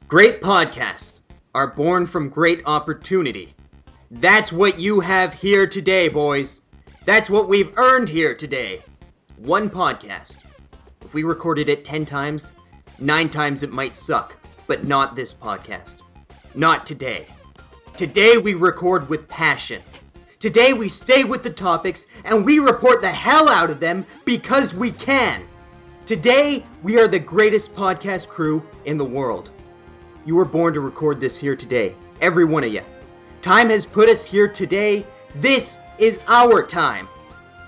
Great podcasts are born from great opportunity. That's what you have here today, boys. That's what we've earned here today. One podcast. If we recorded it 10 times, 9 times it might suck, but not this podcast. Not today. Today we record with passion. Today we stay with the topics and we report the hell out of them because we can. Today we are the greatest podcast crew in the world. You were born to record this here today. Every one of you. Time has put us here today. This is our time.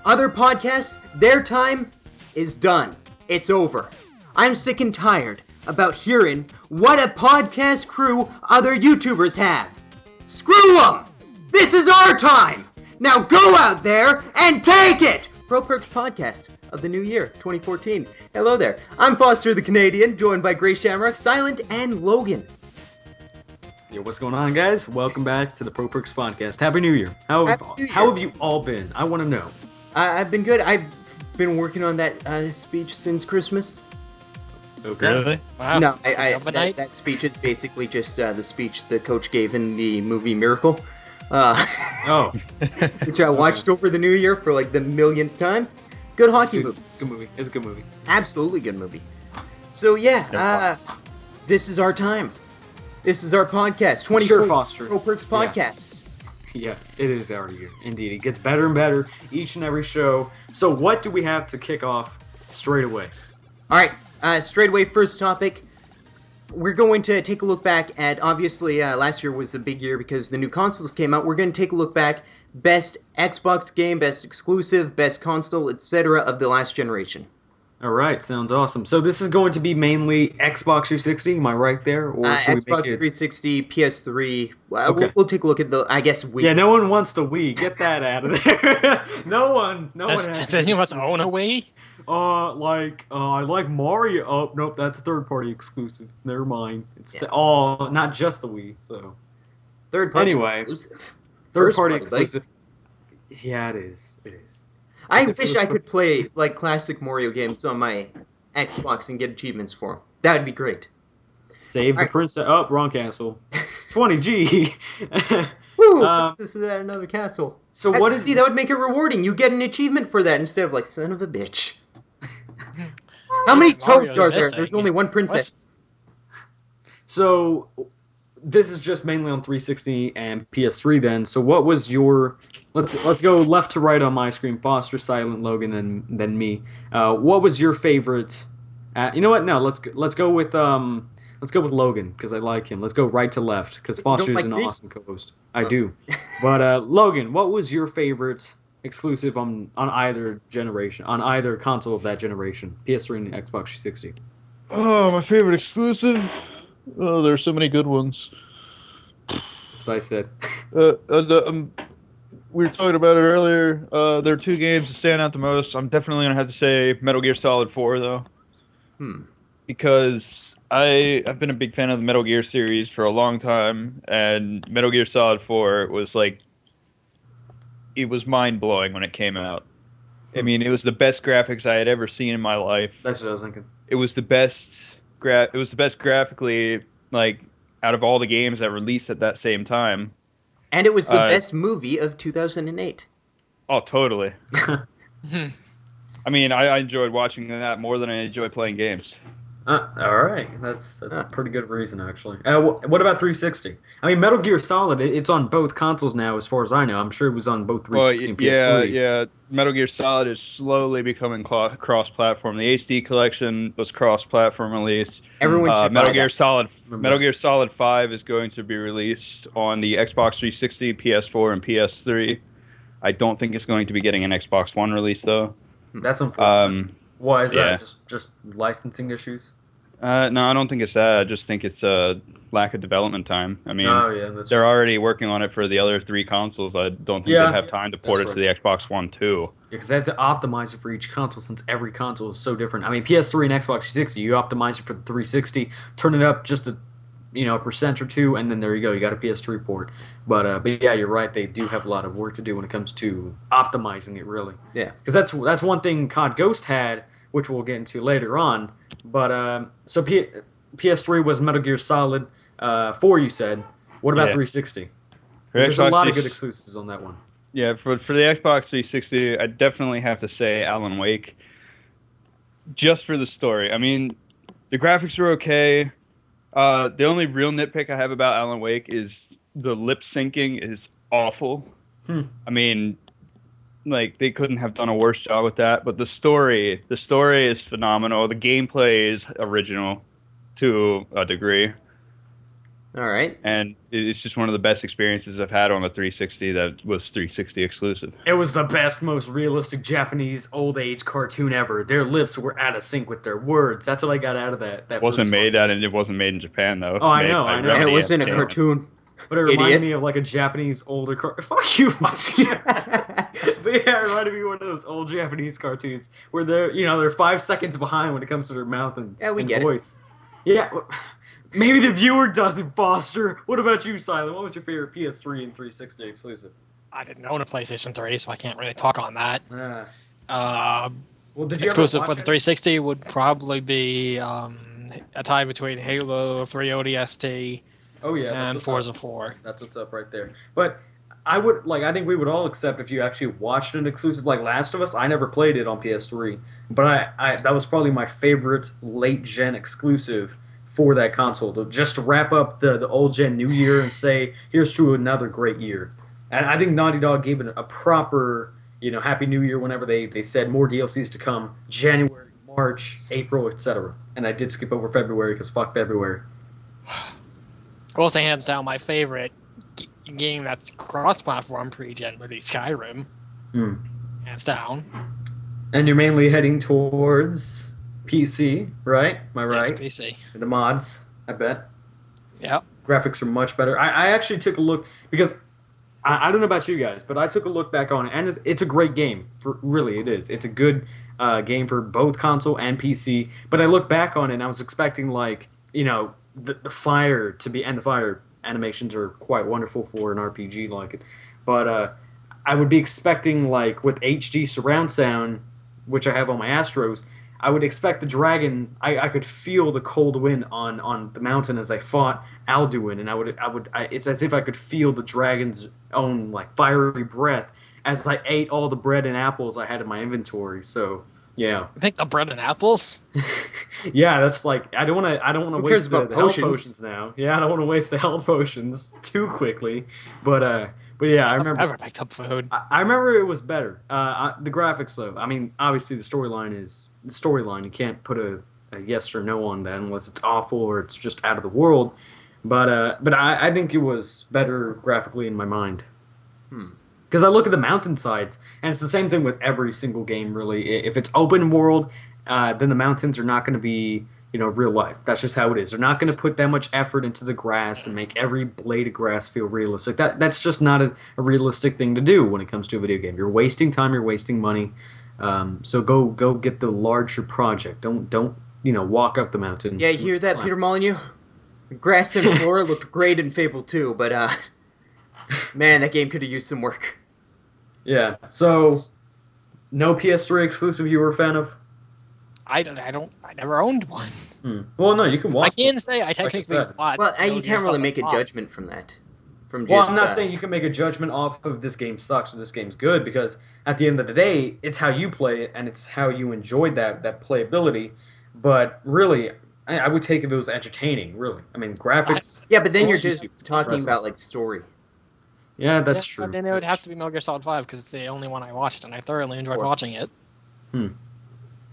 Other podcasts, their time is done. It's over. I'm sick and tired about hearing what a podcast crew other YouTubers have. Screw them! This is our time! Now go out there and take it! Pro Perks Podcast of the new year, 2014. Hello there. I'm Foster the Canadian, joined by GreyShamrock, Silent, and Logan. Yo, what's going on, guys? Welcome back to the Pro Perks Podcast. Happy New Year. How have you all been? I want to know. I've been good. I've been working on that speech since Christmas. Okay. Really? Wow. No, that speech is basically just the speech the coach gave in the movie Miracle. Which I watched over the new year for like the millionth time. Good hockey movie. It's a good movie. It's a good movie. Absolutely good movie. So yeah, this is our time. This is our podcast. 24 Foster. Pro Perks Podcast. Yeah, it is our year. Indeed. It gets better and better each and every show. So what do we have to kick off straight away? Alright, straight away, first topic. We're going to take a look back at, obviously, last year was a big year because the new consoles came out. We're going to take a look back, best Xbox game, best exclusive, best console, etc. of the last generation. All right, sounds awesome. So this is going to be mainly Xbox 360, am I right there? Or Xbox 360, PS3, we'll take a look at the, I guess, Wii. Yeah, no one wants the Wii. Get that out of there. No one Does anyone own a Wii? I like Mario. Oh, nope, that's a third-party exclusive. Never mind. It's not just the Wii. So Third-party exclusive. Third-party exclusive. Yeah, it is. It is. I wish I could play like classic Mario games on my Xbox and get achievements for them. That would be great. Save the princess. Oh, wrong castle. 20G. Woo! Princess is at another castle. So that would make it rewarding. You get an achievement for that instead of like son of a bitch. How many toads are there? There's only one princess. So this is just mainly on 360 and PS3 then. So what was your... Let's go left to right on my screen. Foster, Silent, Logan, and then me. What was your favorite... you know what? No, let's go with Logan because I like him. Let's go right to left because Foster is an awesome co-host. I do. But Logan, what was your favorite exclusive on either generation, on either console of that generation, PS3 and Xbox 360? Oh, my favorite exclusive? Oh, there's so many good ones. That's what I said. We were talking about it earlier. There are two games that stand out the most. I'm definitely going to have to say Metal Gear Solid 4, though. Because I've been a big fan of the Metal Gear series for a long time, and Metal Gear Solid 4 was like... It was mind-blowing when it came out. I mean, it was the best graphics I had ever seen in my life. That's what I was thinking. It was the best graphically, like, out of all the games that released at that same time. And it was the best movie of 2008. Oh, totally. I mean, I enjoyed watching that more than I enjoyed playing games. All right, that's a pretty good reason, actually. What about 360? I mean, Metal Gear Solid, it's on both consoles now, as far as I know. I'm sure it was on both 360 and PS3. Yeah. Metal Gear Solid is slowly becoming cross-platform. The HD collection was cross-platform release. Everyone should Metal Gear Solid 5 is going to be released on the Xbox 360, PS4, and PS3. I don't think it's going to be getting an Xbox One release, though. That's unfortunate. Why is that? Just licensing issues? No, I don't think it's that. I just think it's a lack of development time. I mean, they're already working on it for the other 3 consoles. I don't think they'd have time to port it to the Xbox One, too. Because they had to optimize it for each console since every console is so different. I mean, PS3 and Xbox 360, you optimize it for the 360, turn it up just a percent or two, and then there you go, you got a PS3 port. But yeah, you're right, they do have a lot of work to do when it comes to optimizing it, really. Yeah. Because that's one thing COD Ghost had, which we'll get into later on. But so PS3 was Metal Gear Solid 4, you said. What about Yeah. 360? For There's a lot of Xbox good exclusives on that one. Yeah, for the Xbox 360, I definitely have to say Alan Wake. Just for the story. I mean, the graphics were okay. The only real nitpick I have about Alan Wake is the lip syncing is awful. I mean, like they couldn't have done a worse job with that. But the story is phenomenal. The gameplay is original to a degree. All right. And it's just one of the best experiences I've had on the 360 that was 360 exclusive. It was the best, most realistic Japanese old age cartoon ever. Their lips were out of sync with their words. That's what I got out of that. It wasn't made in Japan though. Oh, I know. And it wasn't a cartoon. But it reminded me of like a Japanese older fuck you. But yeah, it reminded me of one of those old Japanese cartoons where they're 5 seconds behind when it comes to their mouth and, voice. Yeah. Maybe the viewer doesn't, Foster. What about you, Silent? What was your favorite PS3 and 360 exclusive? I didn't own a PlayStation 3, so I can't really talk on that. Well, did you exclusive for the 360 would probably be a tie between Halo 3 ODST and Forza 4. That's what's up right there. But I think we would all accept if you actually watched an exclusive like Last of Us. I never played it on PS3, but I that was probably my favorite late gen exclusive for that console, to wrap up the old gen new year and say, here's to another great year. And I think Naughty Dog gave it a proper, Happy New Year whenever they said more DLCs to come, January, March, April, etc. And I did skip over February because fuck February. I will say hands down my favorite game that's cross-platform pre-gen would be Skyrim. Hands down. And you're mainly heading towards PC, right? Am I right? Yes, PC. The mods, I bet. Yep. Graphics are much better. I actually took a look, because I don't know about you guys, but I took a look back on it, and it's a great game. Really, it is. It's a good game for both console and PC. But I looked back on it, and I was expecting, the fire to be, and the fire animations are quite wonderful for an RPG like it. But I would be expecting, with HD surround sound, which I have on my Astros, I would expect the dragon. I could feel the cold wind on the mountain as I fought Alduin, and it's as if I could feel the dragon's own fiery breath as I ate all the bread and apples I had in my inventory. So yeah. You think the bread and apples? Yeah, that's I don't want to waste the health potions now. Yeah, I don't want to waste the health potions too quickly, but yeah, I remember. Never picked up food. I remember it was better. The graphics, though. I mean, obviously the storyline is the storyline. You can't put a yes or no on that unless it's awful or it's just out of the world. But I think it was better graphically in my mind. Because I look at the mountainsides, and it's the same thing with every single game, really. If it's open world, then the mountains are not going to be real life. That's just how it is. They're not going to put that much effort into the grass and make every blade of grass feel realistic. That's just not a realistic thing to do when it comes to a video game. You're wasting time. You're wasting money. So go get the larger project. Don't walk up the mountain. Yeah, you hear that, Peter Molyneux? The grass and floor looked great in Fable 2, but man, that game could have used some work. Yeah. So no PS3 exclusive you were a fan of? I never owned one. Well, no, you can watch. I can say I technically watched. Well, you can't really make a judgment from that. I'm not saying you can make a judgment off of this game sucks or this game's good, because at the end of the day, it's how you play it and it's how you enjoyed that playability. But really, I would take if it was entertaining. Really, I mean, graphics. Yeah, but then you're just talking about story. Yeah, that's true. Then it would have to be Metal Gear Solid 5 because it's the only one I watched, and I thoroughly enjoyed watching it.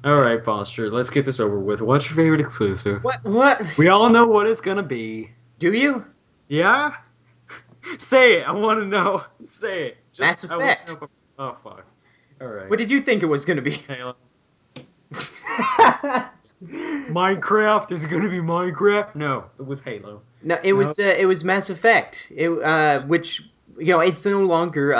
All right, Foster, let's get this over with. What's your favorite exclusive? What? We all know what it's gonna be. Do you? Yeah? Say it. I want to know. Say it. Mass Effect. Oh, fuck. All right. What did you think it was gonna be? Halo. Minecraft? Is it gonna be Minecraft? No, it was Halo. No, it was Mass Effect. Which it's no longer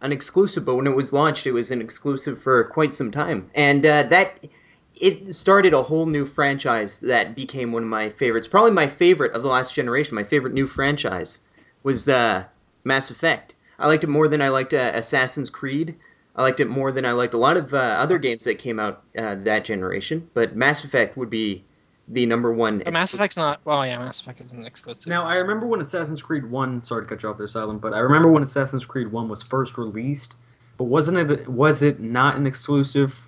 an exclusive, but when it was launched, it was an exclusive for quite some time, and it started a whole new franchise that became one of my favorites. Probably my favorite of the last generation. My favorite new franchise was Mass Effect. I liked it more than I liked Assassin's Creed. I liked it more than I liked a lot of other games that came out that generation. But Mass Effect would be the number one. But Mass Effect's not. Well, yeah, Mass Effect isn't exclusive. Now, I remember when Assassin's Creed 1, sorry to cut you off there, Silent, but I remember when Assassin's Creed 1 was first released, but was it not an exclusive?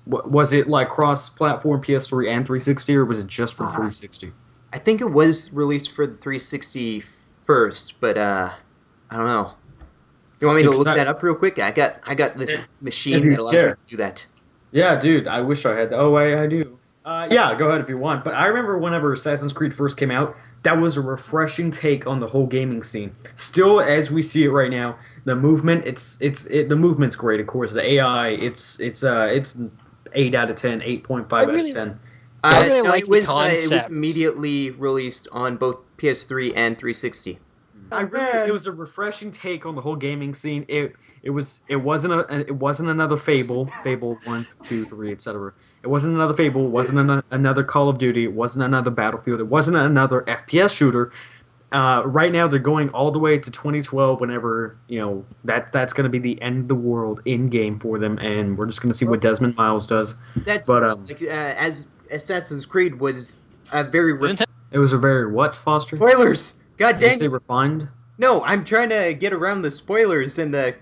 Was it like cross-platform PS3 and 360, or was it just for 360? I think it was released for the 360 first, but I don't know. You want me to look that up real quick? I got this machine that allows me to do that. Yeah, dude, I wish I had that. Oh, I do. Yeah, go ahead if you want. But I remember whenever Assassin's Creed first came out, that was a refreshing take on the whole gaming scene. Still, as we see it right now, the movement, the movement's great. Of course, the AI, it's 8 out of 10, 8.5 out of 10. I really like it was the concept. It was immediately released on both PS3 and 360. It was a refreshing take on the whole gaming scene. It wasn't another Fable 1, 2, 3, etc. It wasn't another Fable, it wasn't another Call of Duty, it wasn't another Battlefield, it wasn't another FPS shooter. Right now they're going all the way to 2012 whenever, that's going to be the end of the world in game for them, and we're just going to see what Desmond Miles does. As Assassin's Creed was a very it was a very what, Foster? Spoilers. God dang. Did you say refined? No, I'm trying to get around the spoilers and the,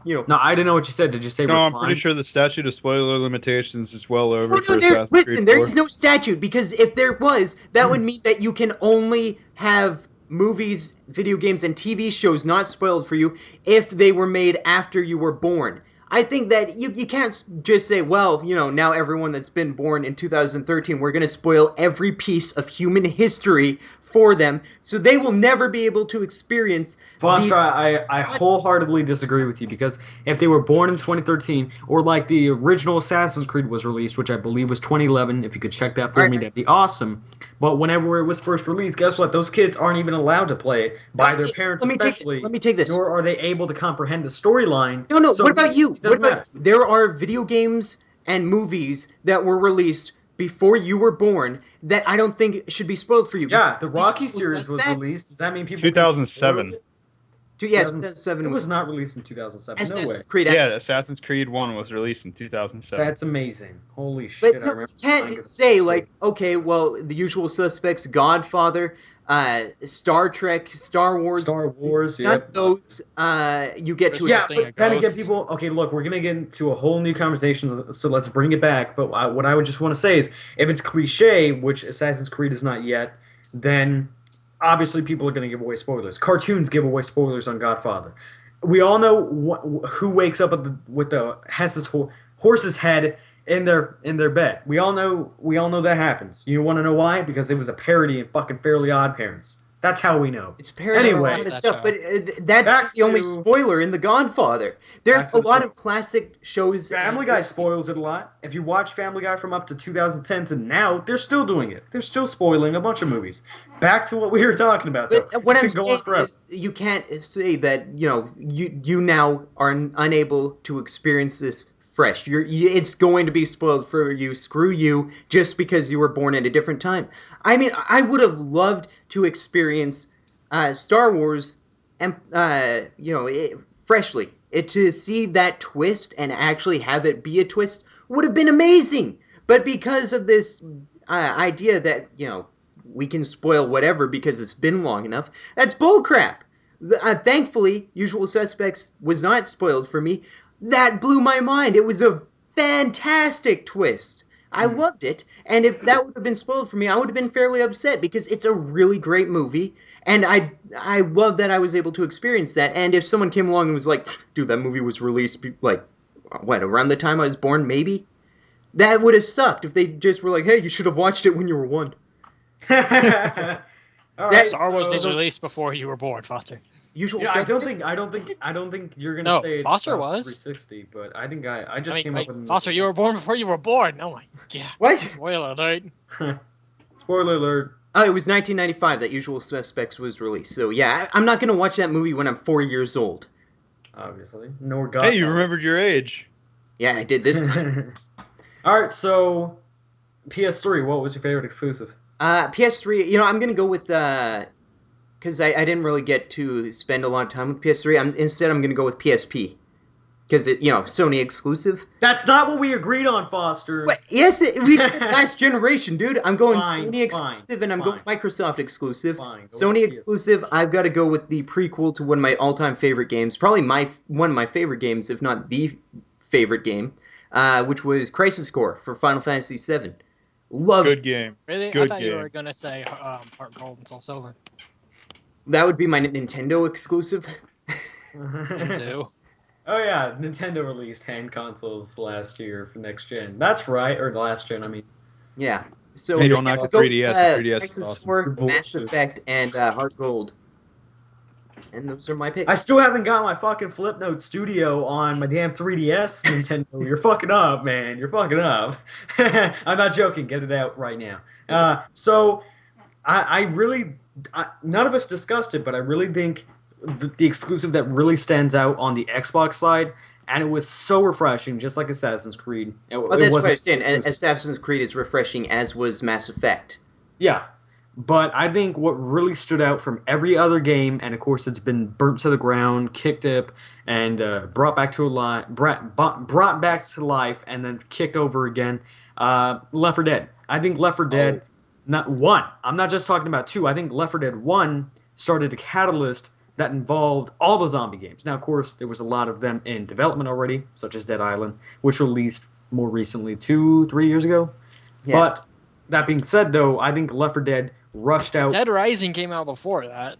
No, I didn't know what you said. Did you say refined? I'm pretty sure the statute of spoiler limitations is well over. Listen, there is no statute, because if there was, that would mean that you can only have movies, video games, and TV shows not spoiled for you if they were made after you were born. I think that you can't just say, well, now everyone that's been born in 2013, we're going to spoil every piece of human history for them, so they will never be able to experience Foster, I wholeheartedly disagree with you, because if they were born in 2013, or like the original Assassin's Creed was released, which I believe was 2011, if you could check that for me, that'd be awesome. But whenever it was first released, guess what? Those kids aren't even allowed to play it by their parents, especially. Let me take this. Nor are they able to comprehend the storyline. No. So what about you? Matter. There are video games and movies that were released before you were born that I don't think should be spoiled for you. Yeah, the Rocky series was released. Does that mean people? 2007. Yeah, 2007. It was not released in 2007. Assassin's Creed. Assassin's Creed 1 was released in 2007. That's amazing. Holy shit! But you can't say okay, well, The Usual Suspects, Godfather, Star Trek, Star Wars, yeah. Those you get to. Yeah, but then again, people. Okay, look, we're gonna get into a whole new conversation, so let's bring it back. But what I would just want to say is, if it's cliche, which Assassin's Creed is not yet, then obviously people are gonna give away spoilers. Cartoons give away spoilers on Godfather. We all know who wakes up with the horse's head in their bed. We all know that happens. You want to know why? Because it was a parody in fucking Fairly Odd Parents. That's how we know. It's parody anyway, a lot of stuff, but that's the only spoiler in The Godfather. There's a lot of classic shows. Family Guy spoils it a lot. If you watch Family Guy from up to 2010 to now, they're still doing it. They're still spoiling a bunch of movies. Back to what we were talking about. But what I'm saying is, you can't say that you now are unable to experience this fresh. It's going to be spoiled for you. Screw you, just because you were born at a different time. I mean, I would have loved to experience Star Wars, and freshly. To see that twist and actually have it be a twist would have been amazing. But because of this idea that we can spoil whatever because it's been long enough, that's bullcrap. Thankfully, Usual Suspects was not spoiled for me. That blew my mind. It was a fantastic twist. I loved it. And if that would have been spoiled for me, I would have been fairly upset, because it's a really great movie. And I love that I was able to experience that. And if someone came along and was like, dude, that movie was released, around the time I was born, maybe? That would have sucked if they just were like, hey, you should have watched it when you were 1. Star Wars was released before you were born, Foster. Usual Suspects? I don't think you're gonna say Foster was 360, but I think I just came up with Foster. You were born before you were born. Oh my god! What? Spoiler alert! Spoiler alert! Oh, it was 1995 that Usual Suspects was released. So yeah, I'm not gonna watch that movie when I'm 4 years old. Obviously, nor God. Hey, you remembered your age. Yeah, I did this time. All right, so PS3. What was your favorite exclusive? PS3. I'm gonna go with because I didn't really get to spend a lot of time with PS3. Instead, I'm going to go with PSP. because Sony exclusive. That's not what we agreed on, Foster. What? Yes, we said last generation, dude. I'm going Fine, Sony exclusive, and I'm going Microsoft exclusive. Fine, go Sony with exclusive, I've got to go with the prequel to one of my all-time favorite games, probably one of my favorite games, if not the favorite game, which was Crisis Core for Final Fantasy VII. Love Good game. Really? Good I thought you game. were gonna say Heart Gold and Soul Silver. That would be my Nintendo exclusive. Me too. Oh yeah, Nintendo released hand consoles last year for next gen. That's right, or the last gen, I mean. Yeah. So They don't knock we'll the go 3DS. with, The 3DS is Crisis awesome. Core, Bullshit. Mass Effect, and Heart Gold. And those are my picks. I still haven't got my fucking Flipnote Studio on my damn 3DS, Nintendo. You're fucking up, man. You're fucking up. I'm not joking. Get it out right now. So, I really... none of us discussed it, but I really think the exclusive that really stands out on the Xbox side, and it was so refreshing, just like Assassin's Creed. That's what I'm saying. Assassin's Creed is refreshing, as was Mass Effect. Yeah. But I think what really stood out from every other game, and of course it's been burnt to the ground, kicked up, and brought back to life, and then kicked over again, Left 4 Dead. I think Left 4 Dead, not 1. I'm not just talking about 2. I think Left 4 Dead 1 started a catalyst that involved all the zombie games. Now, of course, there was a lot of them in development already, such as Dead Island, which released more recently, 2-3 years ago. Yeah. But that being said, though, I think Left 4 Dead rushed out. Dead Rising came out before that.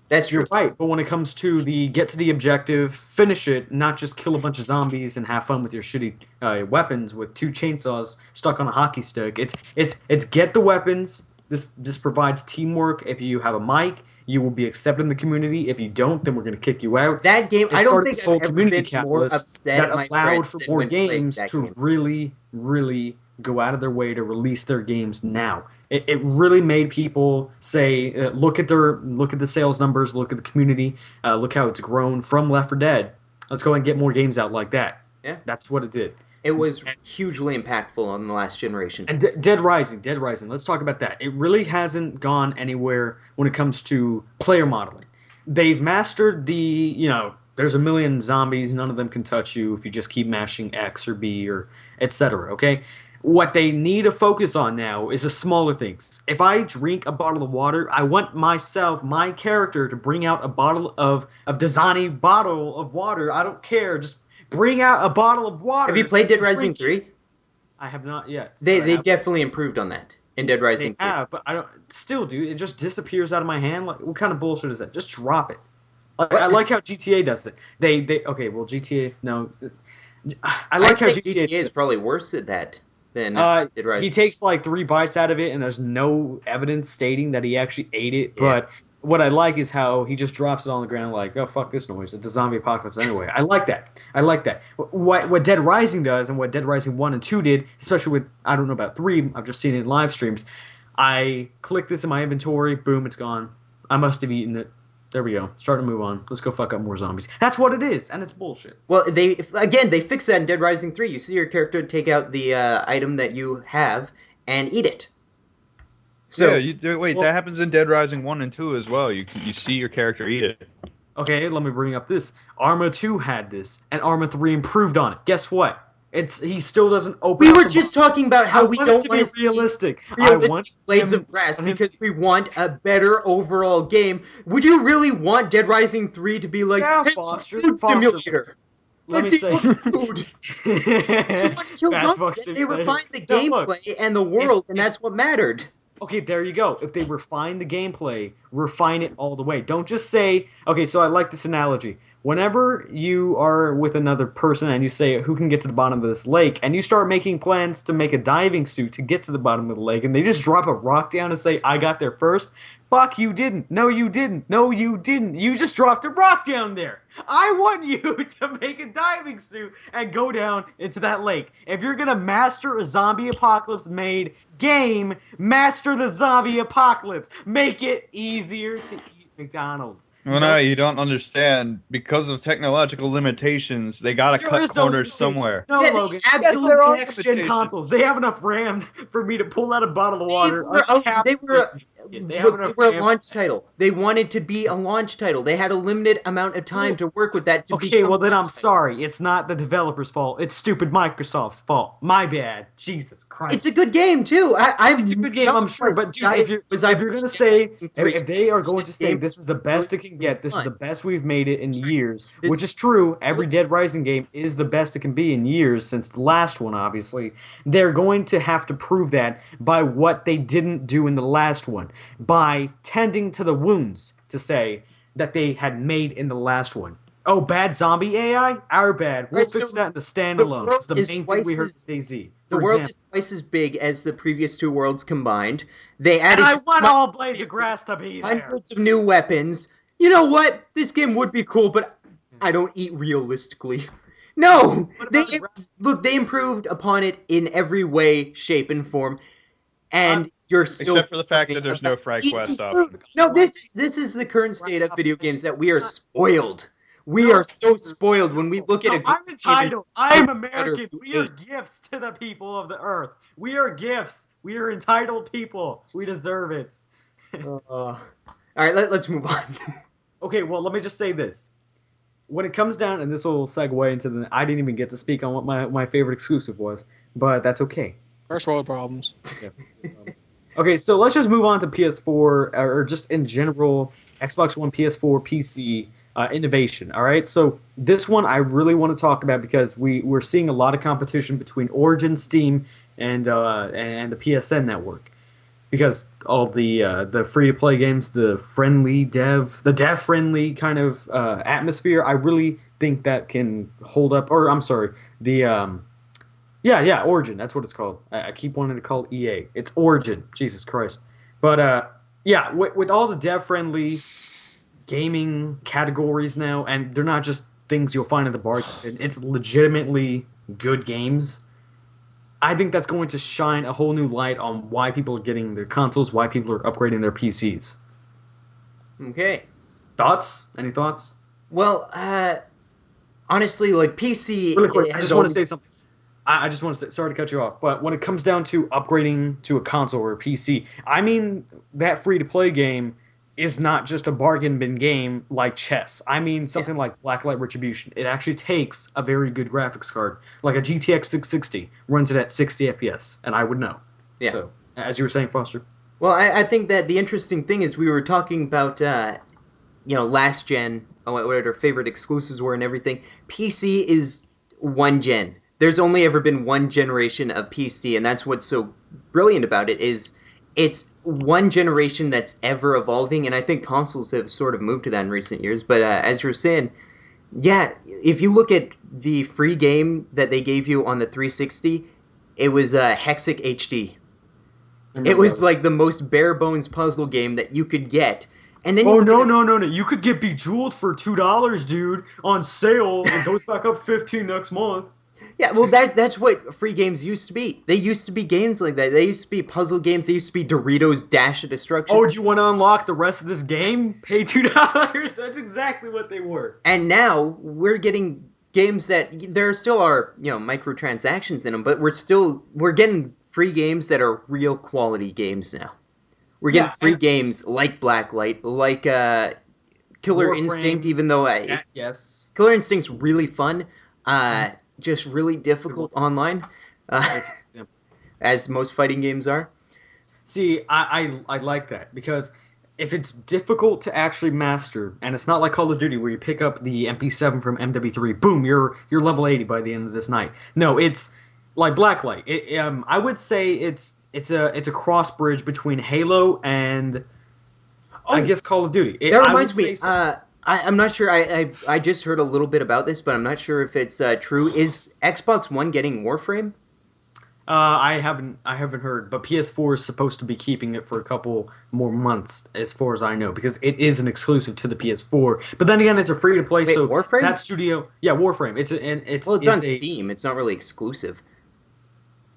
That's true. You're right, but when it comes to the get to the objective, finish it, not just kill a bunch of zombies and have fun with your shitty weapons with 2 chainsaws stuck on a hockey stick. It's get the weapons. This provides teamwork. If you have a mic, you will be accepted in the community. If you don't, then we're going to kick you out. That game, I don't think I've ever been more upset that at my allowed friends for more games to really, really go out of their way to release their games now. It really made people say, look at the sales numbers, look at the community, look how it's grown from Left 4 Dead. Let's go and get more games out like that. Yeah, that's what it did. It was hugely impactful on the last generation. And Dead Rising. Let's talk about that. It really hasn't gone anywhere when it comes to player modeling. They've mastered there's a million zombies, none of them can touch you if you just keep mashing X or B or etc. Okay. What they need to focus on now is the smaller things. If I drink a bottle of water, I want my character, to bring out a bottle of Dasani bottle of water. I don't care. Just bring out a bottle of water. Have you played Dead Rising 3? I have not yet. They definitely improved on that in Dead Rising 3. They have, but I don't. Still, dude, it just disappears out of my hand. Like, what kind of bullshit is that? Just drop it. I like how GTA does it. GTA no. I like how GTA is probably worse at that than Dead Rising. He takes like 3 bites out of it, and there's no evidence stating that he actually ate it. Yeah. But what I like is how he just drops it on the ground like, oh, fuck this noise. It's a zombie apocalypse anyway. I like that. What Dead Rising does, and what Dead Rising 1 and 2 did, especially with, I don't know about 3, I've just seen it in live streams. I click this in my inventory, boom, it's gone. I must have eaten it. There we go. Starting to move on. Let's go fuck up more zombies. That's what it is, and it's bullshit. Well, they fixed that in Dead Rising 3. You see your character take out the item that you have and eat it. So that happens in Dead Rising 1 and 2 as well. You see your character eat it. Okay, let me bring up this. Arma 2 had this, and Arma 3 improved on it. Guess what? He still doesn't open. We were just talking about how we don't want to see realistic Blades of Grass because we want a better overall game. Would you really want Dead Rising 3 to be like, hey, food simulator? Let's eat food. Let's kill zombies. They refined the gameplay and the world, and that's what mattered. Okay, there you go. If they refine the gameplay, refine it all the way. Don't just say, okay, so I like this analogy. Whenever you are with another person and you say, who can get to the bottom of this lake, and you start making plans to make a diving suit to get to the bottom of the lake, and they just drop a rock down and say, I got there first, fuck, you didn't. No, you didn't. No, you didn't. You just dropped a rock down there. I want you to make a diving suit and go down into that lake. If you're going to master a zombie apocalypse made game, master the zombie apocalypse. Make it easier to eat McDonald's. Well, no, you don't understand. Because of technological limitations, they gotta cut corners somewhere. No, Logan. Absolute next-gen consoles. They have enough RAM for me to pull out a bottle of water. look, they were a launch title. They wanted to be a launch title. They had a limited amount of time to work with that to Okay, well then launch I'm title. sorry. It's not the developer's fault. It's stupid Microsoft's fault. My bad. Jesus Christ. It's a good game too. It's a good game, I'm sure. But dude, if you're gonna say, if they are going to say this is the best it can get, this is the best we've made it in years, which is true. Every Dead Rising game is the best it can be in years since the last one, obviously. They're going to have to prove that by what they didn't do in the last one, by tending to the wounds to say that they had made in the last one. Oh, bad zombie AI? Our bad. We'll fix that in the standalone. It's the main thing we heard from DayZ. The world is twice as big as the previous two worlds combined. They added. And I want all Blades of Grass to be there. Hundreds of new weapons. You know what? This game would be cool, but I don't eat realistically. No! They improved upon it in every way, shape, and form. And you're still... Except for the fact that there's no frag quest option. No, this is the current state of video games, that we are spoiled. We are so spoiled when we look at a... I'm entitled. I am American. We are gifts to the people of the earth. We are gifts. We are entitled people. We deserve it. All right, let's move on. Okay, well, let me just say this. When it comes down, and this will segue into the... I didn't even get to speak on what my favorite exclusive was, but that's okay. First world problems. Yeah. Okay, so let's just move on to PS4, or just in general, Xbox One, PS4, PC innovation. All right, so this one I really want to talk about because we're seeing a lot of competition between Origin, Steam, and the PSN network, because all the free-to-play games, the dev-friendly kind of atmosphere. I really think that can hold up. Or I'm sorry, Yeah, Origin. That's what it's called. I keep wanting to call it EA. It's Origin. Jesus Christ. But, yeah, with all the dev-friendly gaming categories now, and they're not just things you'll find at the bar, it's legitimately good games. I think that's going to shine a whole new light on why people are getting their consoles, why people are upgrading their PCs. Okay. Thoughts? Any thoughts? Well, honestly, like, PC... Really quick, I just want to say something. I just want to say, sorry to cut you off, but when it comes down to upgrading to a console or a PC, I mean that free-to-play game is not just a bargain bin game like chess. I mean something like Blacklight Retribution. It actually takes a very good graphics card. Like a GTX 660 runs it at 60 FPS, and I would know. Yeah. So, as you were saying, Foster. Well, I think that the interesting thing is we were talking about, last gen, what our favorite exclusives were and everything. PC is one gen. There's only ever been one generation of PC, and that's what's so brilliant about it, is it's one generation that's ever evolving, and I think consoles have sort of moved to that in recent years. But as you're saying, yeah, if you look at the free game that they gave you on the 360, it was Hexic HD. It was like the most bare-bones puzzle game that you could get. And then no. You could get Bejeweled for $2, dude, on sale. It goes back up 15 next month. Yeah, well, that's what free games used to be. They used to be games like that. They used to be puzzle games. They used to be Doritos Dash of Destruction. Oh, do you want to unlock the rest of this game? Pay $2. That's exactly what they were. And now we're getting games that there still are, microtransactions in them, but we're getting free games that are real quality games now. We're getting free games like Blacklight, like Killer Instinct, even though Killer Instinct's really fun. Just really difficult online, as most fighting games are. See, I like that, because if it's difficult to actually master, and it's not like Call of Duty where you pick up the MP7 from MW3, boom, you're level 80 by the end of this night. No, it's like Blacklight. I would say it's a cross bridge between Halo and I guess Call of Duty. That reminds me. I'm not sure. I just heard a little bit about this, but I'm not sure if it's true. Is Xbox One getting Warframe? I haven't heard, but PS4 is supposed to be keeping it for a couple more months, as far as I know, because it is an exclusive to the PS4. But then again, it's a free to play. So Warframe? That studio, Warframe. It's on Steam. It's not really exclusive.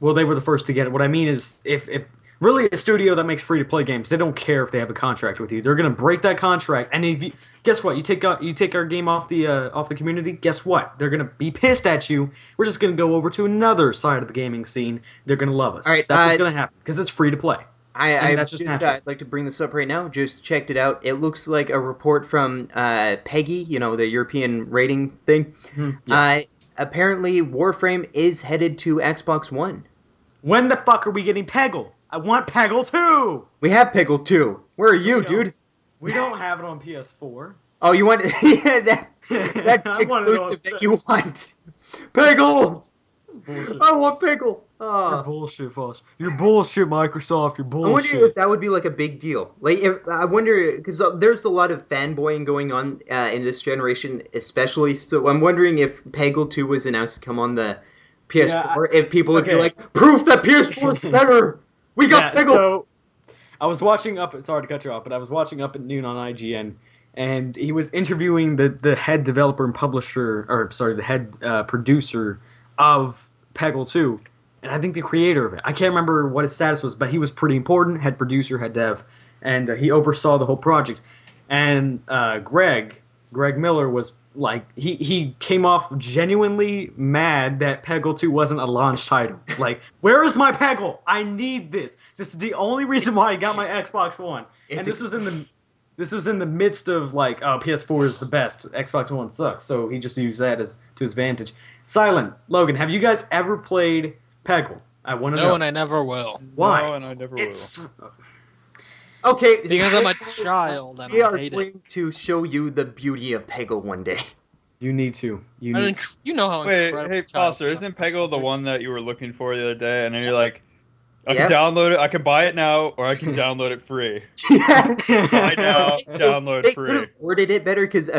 Well, they were the first to get it. What I mean is, if really a studio that makes free-to-play games, they don't care if they have a contract with you. They're going to break that contract, and guess what? You take our game off the community. Guess what? They're going to be pissed at you. We're just going to go over to another side of the gaming scene. They're going to love us. All right, that's what's going to happen because it's free to play. that's just natural. I'd like to bring this up right now. Just checked it out. It looks like a report from PEGI, the European rating thing. Yeah. Apparently, Warframe is headed to Xbox One. When the fuck are we getting Peggle? I want Peggle 2! We have Peggle 2. Where are you, dude? We don't have it on PS4. Oh, you want... yeah, that's exclusive that you want. Peggle! I want Peggle! You're bullshit, Foss. You're bullshit, Microsoft. You're bullshit. I wonder if that would be like a big deal. I wonder, because there's a lot of fanboying going on in this generation, especially. So I'm wondering if Peggle 2 was announced to come on the PS4, if people would be like, proof that PS4 is better! We got Peggle! So, I was watching sorry to cut you off, but I was watching Up at Noon on IGN, and he was interviewing the head developer and the head producer of Peggle 2, and I think the creator of it. I can't remember what his status was, but he was pretty important, head producer, head dev, and he oversaw the whole project. And Greg Miller was like, he came off genuinely mad that Peggle 2 wasn't a launch title. Like, where is my Peggle? I need this. This is the only reason why I got my Xbox One. And this was in the midst of like, oh, PS4 is the best, Xbox One sucks. So he just used that to his advantage. Silent, Logan, have you guys ever played Peggle? I want to know. No, and I never will. Why? No, and I never will. Okay. Because I'm a child and we I are hate going it. to show you the beauty of Peggle one day. You need to. You know how Wait, incredible hey, child Foster, I am. isn't Peggle the one that you were looking for the other day? And then you're like, I Yeah. can download it, I can buy it now, or I can download it free. Yeah. Buy now, download They free. could have worded it better, because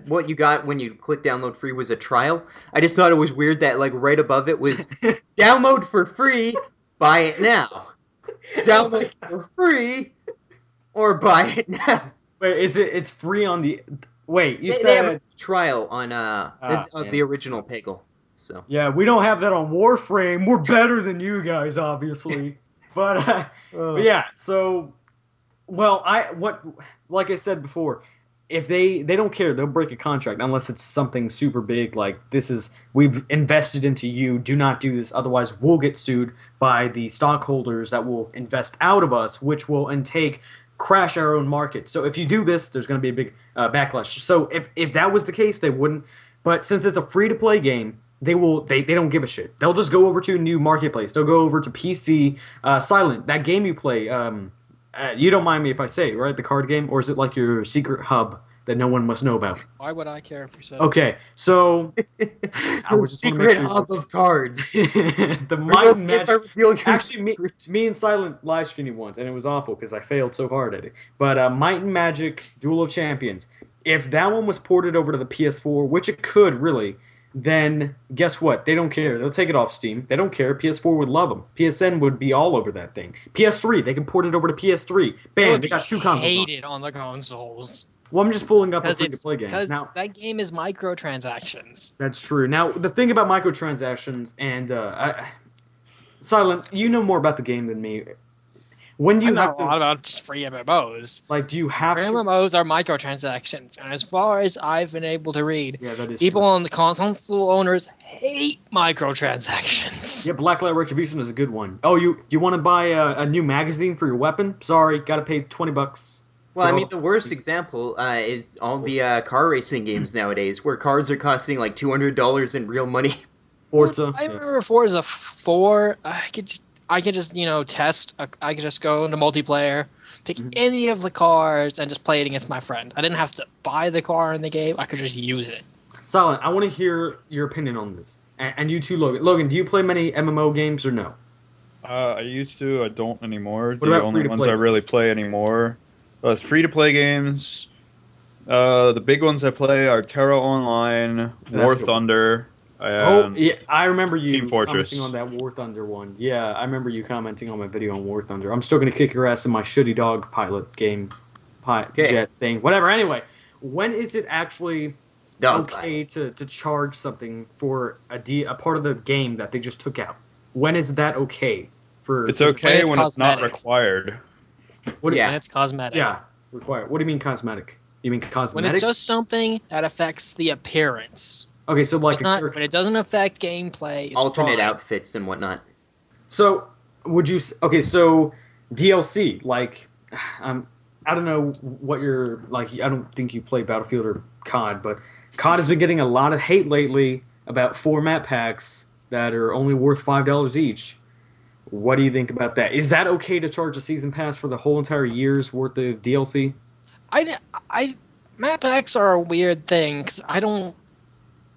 what you got when you click download free was a trial. I just thought it was weird that like right above it was download for free, buy it now. Download for free, or buy it now. Wait, it's free on the... Wait, you They have said... a trial on of man. the original Peggle. So Yeah, we don't have that on Warframe. We're better than you guys, obviously. But yeah, so... Well, like I said before, if they don't care, they'll break a contract unless it's something super big, like we've invested into you, do not do this, otherwise we'll get sued by the stockholders that will invest out of us, which will crash our own market. So if you do this, there's going to be a big backlash. So if that was the case, they wouldn't. But since it's a free-to-play game, they don't give a shit. They'll just go over to a new marketplace. They'll go over to PC. Silent, that game you play, you don't mind me if I say, right? The card game? Or is it like your secret hub that no one must know about? Why would I care if you said Okay, so... your secret hub of cards. The Might and If I Magic... reveal your Actually, secret. me and Silent live streamed it once, and it was awful because I failed so hard at it. But Might and Magic Duel of Champions, if that one was ported over to the PS4, which it could really, then guess what? They don't care. They'll take it off Steam. They don't care. PS4 would love them. PSN would be all over that thing. PS3, they can port it over to PS3. Bam, they got two consoles. Hated on the consoles. Well, I'm just pulling up a Because free-to-play game. Now, that game is microtransactions. that's true. Now, the thing about microtransactions, and Silent, you know more about the game than me. When do you I know have a lot to, about just free MMOs. like, do you have Free to? MMOs are microtransactions, and as far as I've been able to read, Yeah, that is people true. on the console owners hate microtransactions. Yeah, Blacklight Retribution is a good one. Oh, you want to buy a new magazine for your weapon? Sorry, gotta pay $20. Well, I mean, the worst example is all the car racing games nowadays, where cars are costing like $200 in real money. Forza. I remember Forza 4. I could just test. I could just go into multiplayer, pick any of the cars, and just play it against my friend. I didn't have to buy the car in the game. I could just use it. Silent, I want to hear your opinion on this. And you too, Logan. Logan, do you play many MMO games or no? I used to. I don't anymore. What The about only free-to-play ones I really games? play anymore is free-to-play games. The big ones I play are Terra Online, That's War good. Thunder, Oh, and yeah, I remember you Team Fortress. commenting on that War Thunder one. Yeah, I remember you commenting on my video on War Thunder. I'm still going to kick your ass in my shitty dog pilot game, jet thing, whatever. Anyway, when is it actually okay to charge something for a part of the game that they just took out? When is that okay? it's okay it's when it's not cosmetic. required. What do you- Yeah. And it's cosmetic. Yeah, required. What do you mean cosmetic? You mean When cosmetic? it's just something that affects the appearance. Okay, so like It's not, character. when it doesn't affect gameplay, it's Alternate fine. outfits and whatnot. So would you? Okay, so DLC, like, I don't know what you're like. I don't think you play Battlefield or COD, but COD has been getting a lot of hate lately about 4 map packs that are only worth $5 each. What do you think about that? Is that okay to charge a season pass for the whole entire year's worth of DLC? Map packs are a weird thing 'cause I don't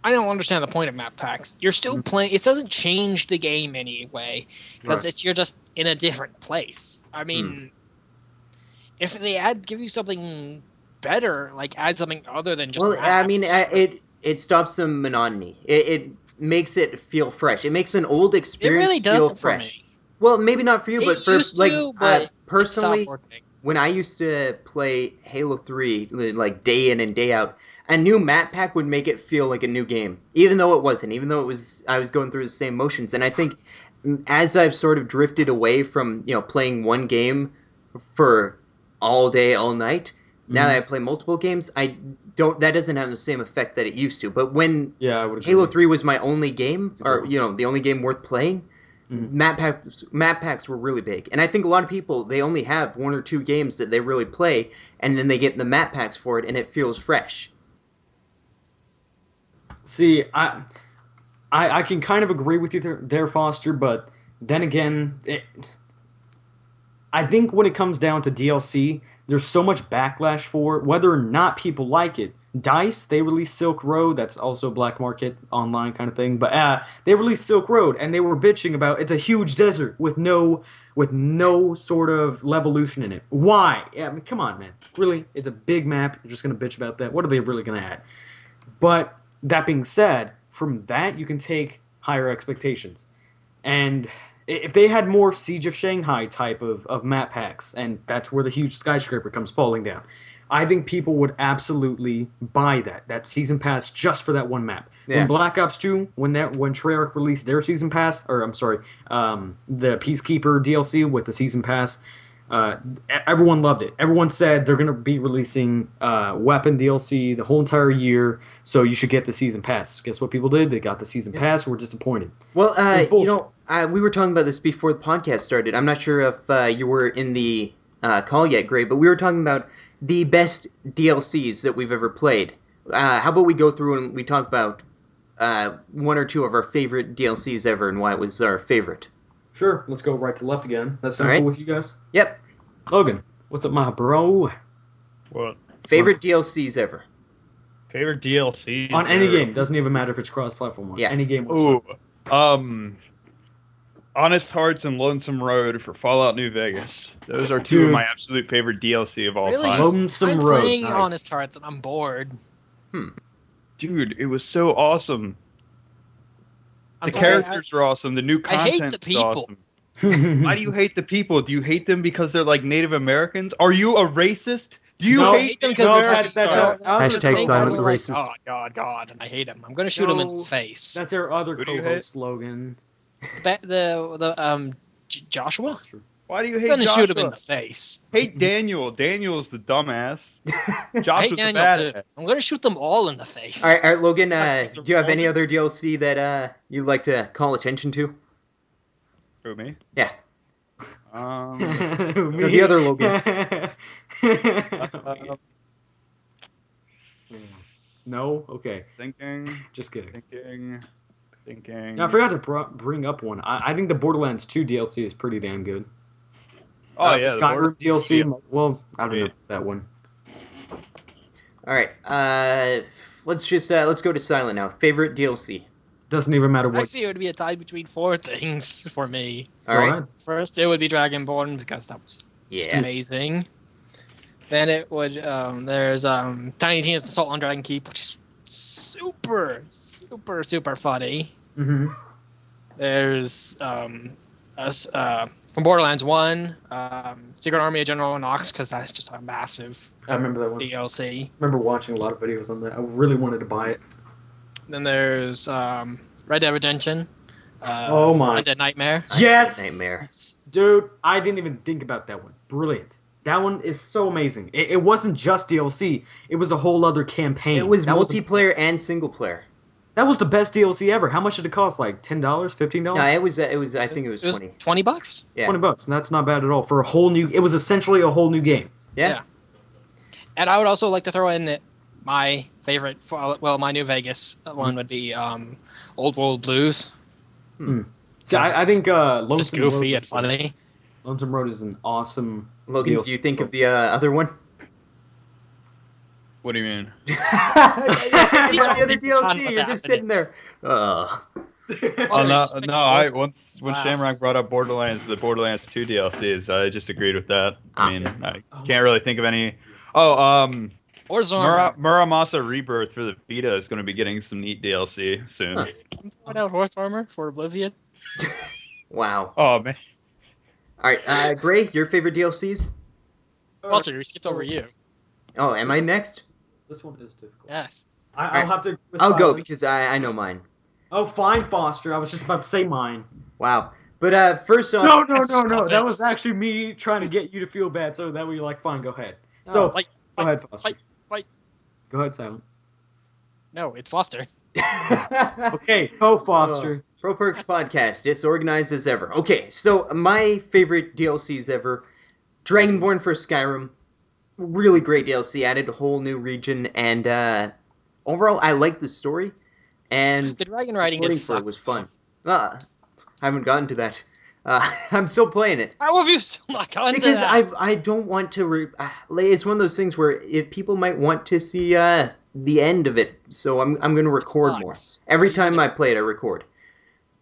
understand the point of map packs. You're still playing. It doesn't change the game anyway because you're just in a different place. I mean, if they give you something better, like add something other than just. Well, maps, I mean, it stops some monotony. It makes it feel fresh. It makes an old experience really does feel for fresh. me. Well, maybe not for you, but for but personally, when I used to play Halo 3, like day in and day out, a new map pack would make it feel like a new game, even though it wasn't. Even though I was going through the same motions. And I think as I've sort of drifted away from playing one game for all day, all night. Now that I play multiple games, that doesn't have the same effect that it used to. But when I would agree. Halo 3 was my only game, or the only game worth playing, map packs were really big. And I think a lot of people, they only have 1 or 2 games that they really play, and then they get the map packs for it, and it feels fresh. See, I can kind of agree with you there, Foster, but then again, I think when it comes down to DLC, there's so much backlash for it, whether or not people like it. DICE, they released Silk Road. That's also black market online kind of thing. But they released Silk Road, and they were bitching about it's a huge desert with no sort of levolution in it. Why? I mean, come on, man. Really? It's a big map. You're just going to bitch about that? What are they really going to add? But that being said, from that, you can take higher expectations. And if they had more Siege of Shanghai type of map packs, and that's where the huge skyscraper comes falling down, I think people would absolutely buy that season pass just for that one map. Yeah. When Black Ops 2, when Treyarch released their season pass, or I'm sorry, the Peacekeeper DLC with the season pass, everyone loved it. Everyone said they're going to be releasing weapon DLC the whole entire year, so you should get the season pass. Guess what people did? They got the season pass. Were disappointed. Well, we were talking about this before the podcast started. I'm not sure if you were in the call yet, Gray, but we were talking about the best DLCs that we've ever played. How about we go through and we talk about 1 or 2 of our favorite DLCs ever and why it was our favorite? Sure. Let's go right to left again. That sound cool with you guys? Yep. Logan, what's up, my bro? What? Favorite DLCs ever? Favorite DLCs on any game. Doesn't even matter if it's cross-platform. Yeah. Any game. Ooh. Honest Hearts and Lonesome Road for Fallout New Vegas. Those are 2 of my absolute favorite DLC of all time. Lonesome Road. I'm playing Honest Hearts and I'm bored. Dude, it was so awesome. The characters are awesome. The new content is awesome. Why do you hate the people? Do you hate them because they're like Native Americans? Are you a racist? Do you hate them because they're Hashtag silent the racist. Oh, God, and I hate him. I'm going to shoot him in the face. That's our other co-host, Logan. Joshua? Why do you hate Joshua? I'm going to shoot him in the face. Hate Daniel. Daniel's the dumbass. Joshua's the badass. I'm going to shoot them all in the face. All right, Logan, do you have any other DLC that you'd like to call attention to? Who, me? Yeah. Me? The other Logan. No? Okay. Thinking. Just kidding. Thinking. Now, I forgot to bring up one. I think the Borderlands 2 DLC is pretty damn good. Oh, yeah. Skyrim DLC. Yeah. Well, I don't know that one. All right. Let's go to Silent now. Favorite DLC? Doesn't even matter what. Actually, it would be a tie between 4 things for me. All right. First, it would be Dragonborn because that was amazing. Then it would there's Tiny Tina's Assault on Dragon Keep, which is super funny. Mm-hmm. There's from Borderlands 1, Secret Army of General Knox, because that's just a massive I remember that one. DLC. I remember watching a lot of videos on that. I really wanted to buy it. Then there's Red Dead Redemption. Oh my! Undead Nightmare. Yes, Nightmare. Dude, I didn't even think about that one. Brilliant. That one is so amazing. It wasn't just DLC. It was a whole other campaign. It was multiplayer and single player. That was the best DLC ever. How much did it cost? Like $10, $15? No, it was. I think it was 20. $20. Yeah. $20, and that's not bad at all for a whole new. It was essentially a whole new game. Yeah. And I would also like to throw in my favorite. Well, my New Vegas one would be Old World Blues. So I think Just Lonesome goofy Road and funny. Lonesome Road is an awesome. Logan, DLC. do you think of the other one? What do you mean? The other What's DLC. You're just happening? sitting there. Oh There's no! I Force when Laughs. Shamrock brought up the Borderlands 2 DLCs, I just agreed with that. I mean, I can't really think of any. Oh, Warzone. Muramasa Rebirth for the Vita is going to be getting some neat DLC soon. Find out Horse Armor for Oblivion. Wow. Oh man, All right, Gray, your favorite DLCs? Also, we skipped over you. Oh, am I next? This one is difficult. Yes. I'll have to. I'll go because I know mine. Oh, fine, Foster. I was just about to say mine. Wow. But first off, No. That was actually me trying to get you to feel bad, so that way you're like, fine, go ahead. So, Fight, go ahead, Foster. fight. Go ahead, Silent. No, it's Foster. Okay, go, Foster. Pro Perks Podcast, disorganized as ever. Okay, so my favorite DLCs ever, Dragonborn for Skyrim. Really great DLC, added a whole new region, and overall, I liked the story, and The dragon riding recording did for it suck. was fun. I haven't gotten to that. I'm still playing it. How have you still not gotten to Because that? I don't want to. It's one of those things where if people might want to see the end of it, so I'm going to record sucks. more. Every time I play it, I record.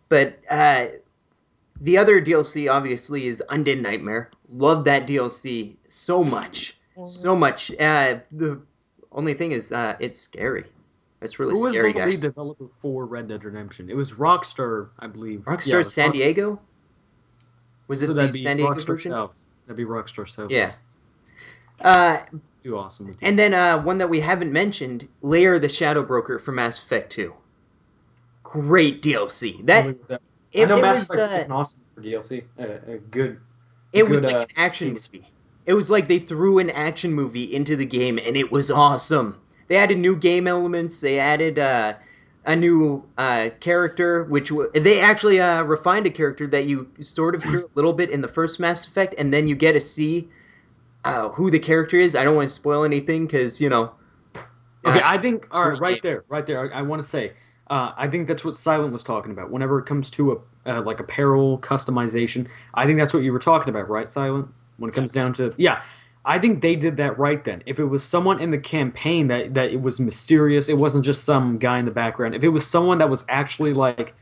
But the other DLC obviously is Undead Nightmare. Love that DLC so much, so much. The only thing is it's scary. It's really Who was scary, the lead guys. developer for Red Dead Redemption? It was Rockstar, I believe. Rockstar Yeah, it was San Rockstar. Diego. Was it So the that'd be San Diego Rockstar version? South. That'd be Rockstar South. Yeah. Too awesome with you. And then one that we haven't mentioned, Lair the Shadow Broker for Mass Effect 2. Great DLC. I know Mass was, Effect is an awesome for DLC. A good. it was good, like an action things. movie. It was like they threw an action movie into the game, and it was awesome. They added new game elements. They added a new character, they actually refined a character that you sort of hear a little bit in the first Mass Effect, and then you get to see who the character is. I don't want to spoil anything because Okay, I think all right, great. right there. I want to say, I think that's what Silent was talking about. Whenever it comes to like apparel customization, I think that's what you were talking about, right, Silent? When it comes down to I think they did that right then. If it was someone in the campaign that it was mysterious, it wasn't just some guy in the background. If it was someone that was actually like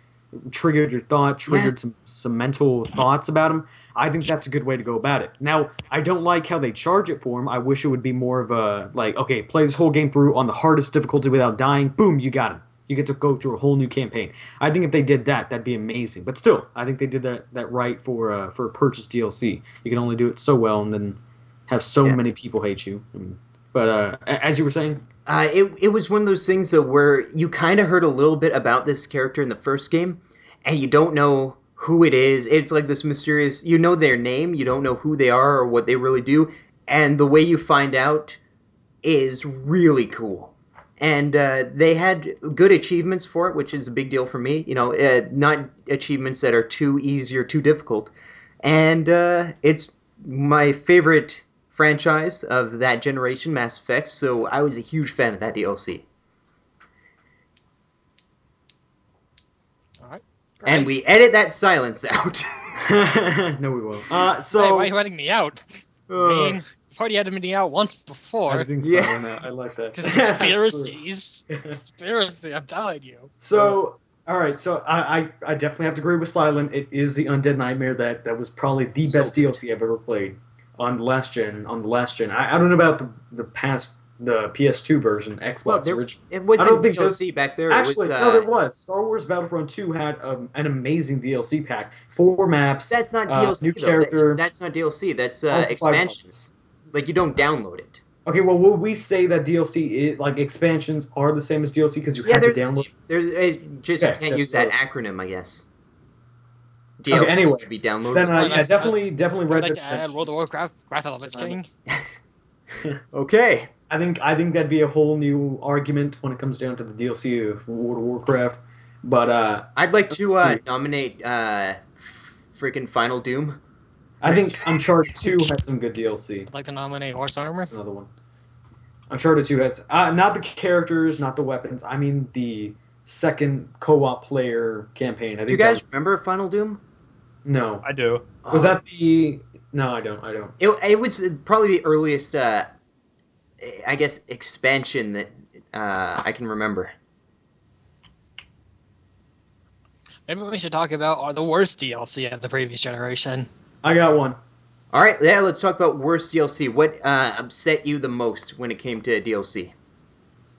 triggered your thought, triggered some mental thoughts about him, I think that's a good way to go about it. Now, I don't like how they charge it for him. I wish it would be more of a like, okay, play this whole game through on the hardest difficulty without dying. Boom, you got him. You get to go through a whole new campaign. I think if they did that, that'd be amazing. But still, I think they did that right for a purchase DLC. You can only do it so well, and then have so many people hate you. But as you were saying, it was one of those things though where you kind of heard a little bit about this character in the first game, and you don't know who it is. It's like this mysterious. You know their name, you don't know who they are or what they really do, and the way you find out is really cool. And they had good achievements for it, which is a big deal for me. Not achievements that are too easy or too difficult. And it's my favorite franchise of that generation, Mass Effect, so I was a huge fan of that DLC. All right. And we edit that silence out. no, we won't. Hey, why are you letting me out? I mean, you've already edited me out once before. I think Yeah. so. I like that. Conspiracies. Conspiracy, I'm telling you. So, all right. So I definitely have to agree with Silent. It is the Undead Nightmare that was probably the So best DLC I've ever played on the last gen. I don't know about the PS2 version, Xbox original. It I wasn't don't think DLC back there. Actually, it was, no, there was. Star Wars Battlefront 2 had an amazing DLC pack. 4 maps. That's not DLC, new though. character. That's not DLC. That's $5. expansions. Like, you don't download it. Okay, well, will we say that DLC, like expansions, are the same as DLC because you have to download? You can't use that acronym, I guess. DLC Okay, anyway, would be downloaded. Then definitely I'd Red like Dead to add World of Warcraft, Wrath of the Lich King. Okay. I think that'd be a whole new argument when it comes down to the DLC of World of Warcraft. But I'd like to let's see. nominate freaking Final Doom. I think Uncharted 2 had some good DLC. I'd like to nominate Horse Armor. That's another one. Uncharted 2 has not the characters, not the weapons. I mean the second co-op player campaign. I think Do you guys remember Final Doom? No. I do. Was that the? No, I don't. It was probably the earliest, I guess, expansion that I can remember. Maybe we should talk about the worst DLC of the previous generation. I got one. All right, yeah, let's talk about worst DLC. What upset you the most when it came to DLC?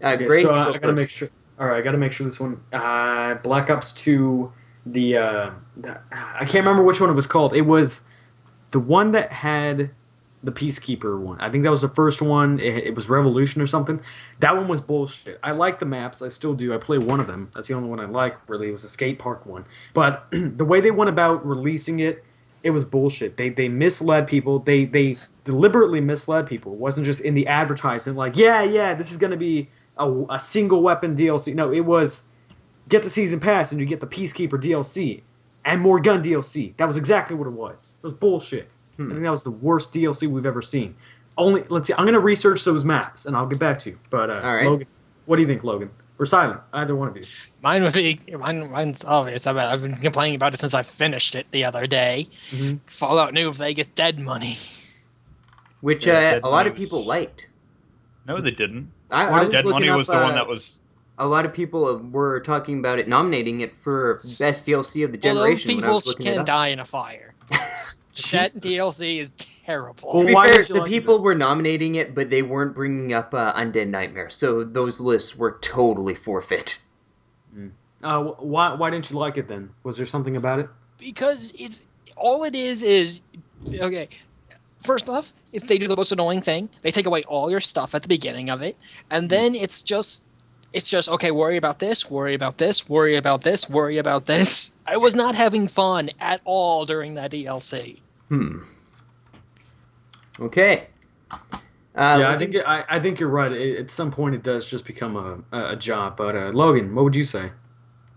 Okay, Greg, so you I go gotta make first. sure. All right, I gotta make sure this one. Black Ops 2. I can't remember which one it was called. It was the one that had the Peacekeeper one. I think that was the first one. It was Revolution or something. That one was bullshit. I like the maps. I still do. I play one of them. That's the only one I like, really. It was a skate park one. But the way they went about releasing it, it was bullshit. They misled people. They deliberately misled people. It wasn't just in the advertisement like, yeah, this is going to be a single weapon DLC. No, it was get the season pass and you get the Peacekeeper DLC and more gun DLC. That was exactly what it was. It was bullshit. I think that was the worst DLC we've ever seen. Let's see. I'm gonna research those maps and I'll get back to you. But All right. Logan, what do you think, Logan? Or Silent? Either one of you. Mine's obvious. I've been complaining about it since I finished it the other day. Mm-hmm. Fallout New Vegas Dead Money. Which Yeah, a lot of Dead people liked. No, they didn't. I was Dead looking Money up, was the one that was. a lot of people were talking about it, nominating it for best DLC of the Well, those generation. When I people was looking it can up. die in a fire. That DLC is terrible. Well, To be why fair, did you the like people it? were nominating it, but they weren't bringing up Undead Nightmare, so those lists were totally forfeit. Why didn't you like it then? Was there something about it? Because it's all it is okay. First off, if they do the most annoying thing, they take away all your stuff at the beginning of it, and then it's just okay. Worry about this. Worry about this. Worry about this. Worry about this. I was not having fun at all during that DLC. Okay. Yeah, I think you're right. At some point, it does just become a job. But Logan, what would you say?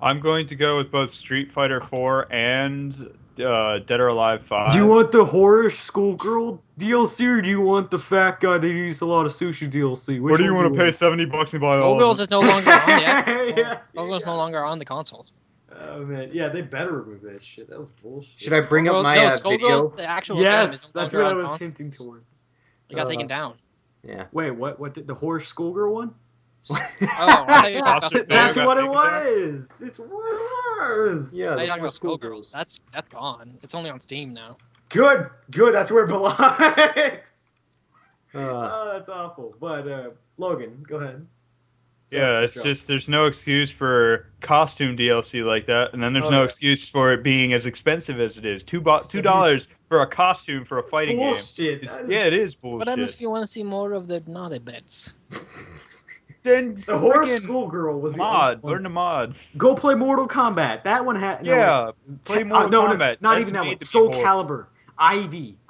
I'm going to go with both Street Fighter 4 and Dead or Alive 5. Do you want the whorish schoolgirl DLC or do you want the fat guy that eats a lot of sushi DLC? What do you want to pay $70 and buy all Skullgirls of is no longer on the Yeah, Skullgirls no longer on the consoles. Oh man, yeah, they better remove that shit. That was bullshit. Should I bring up Skullgirls- my no, video? Skullgirls, the actual game Yes, is no that's longer what I on was consoles. hinting towards. It got taken down. Yeah. Wait, what did the whorish schoolgirl one? Oh, I thought you were talking about That's got what it taken was. It's what it was. Yeah, I the talking about four Skullgirls. That's gone. It's only on Steam now. Good. That's where it belongs. Uh, Oh, that's awful. But Logan, go ahead. Yeah, it's just there's no excuse for costume DLC like that, and then there's Oh, no yeah. excuse for it being as expensive as it is. $2 for a costume for a fighting bullshit. game. That is- Yeah, it is bullshit. What happens if you want to see more of the naughty bits? Then The horse freaking schoolgirl was the mod. only one. Learn the mod. Go play Mortal Kombat. That one had Yeah, play Mortal no, Kombat. not That's even that made one. to be Soul horse. Calibur.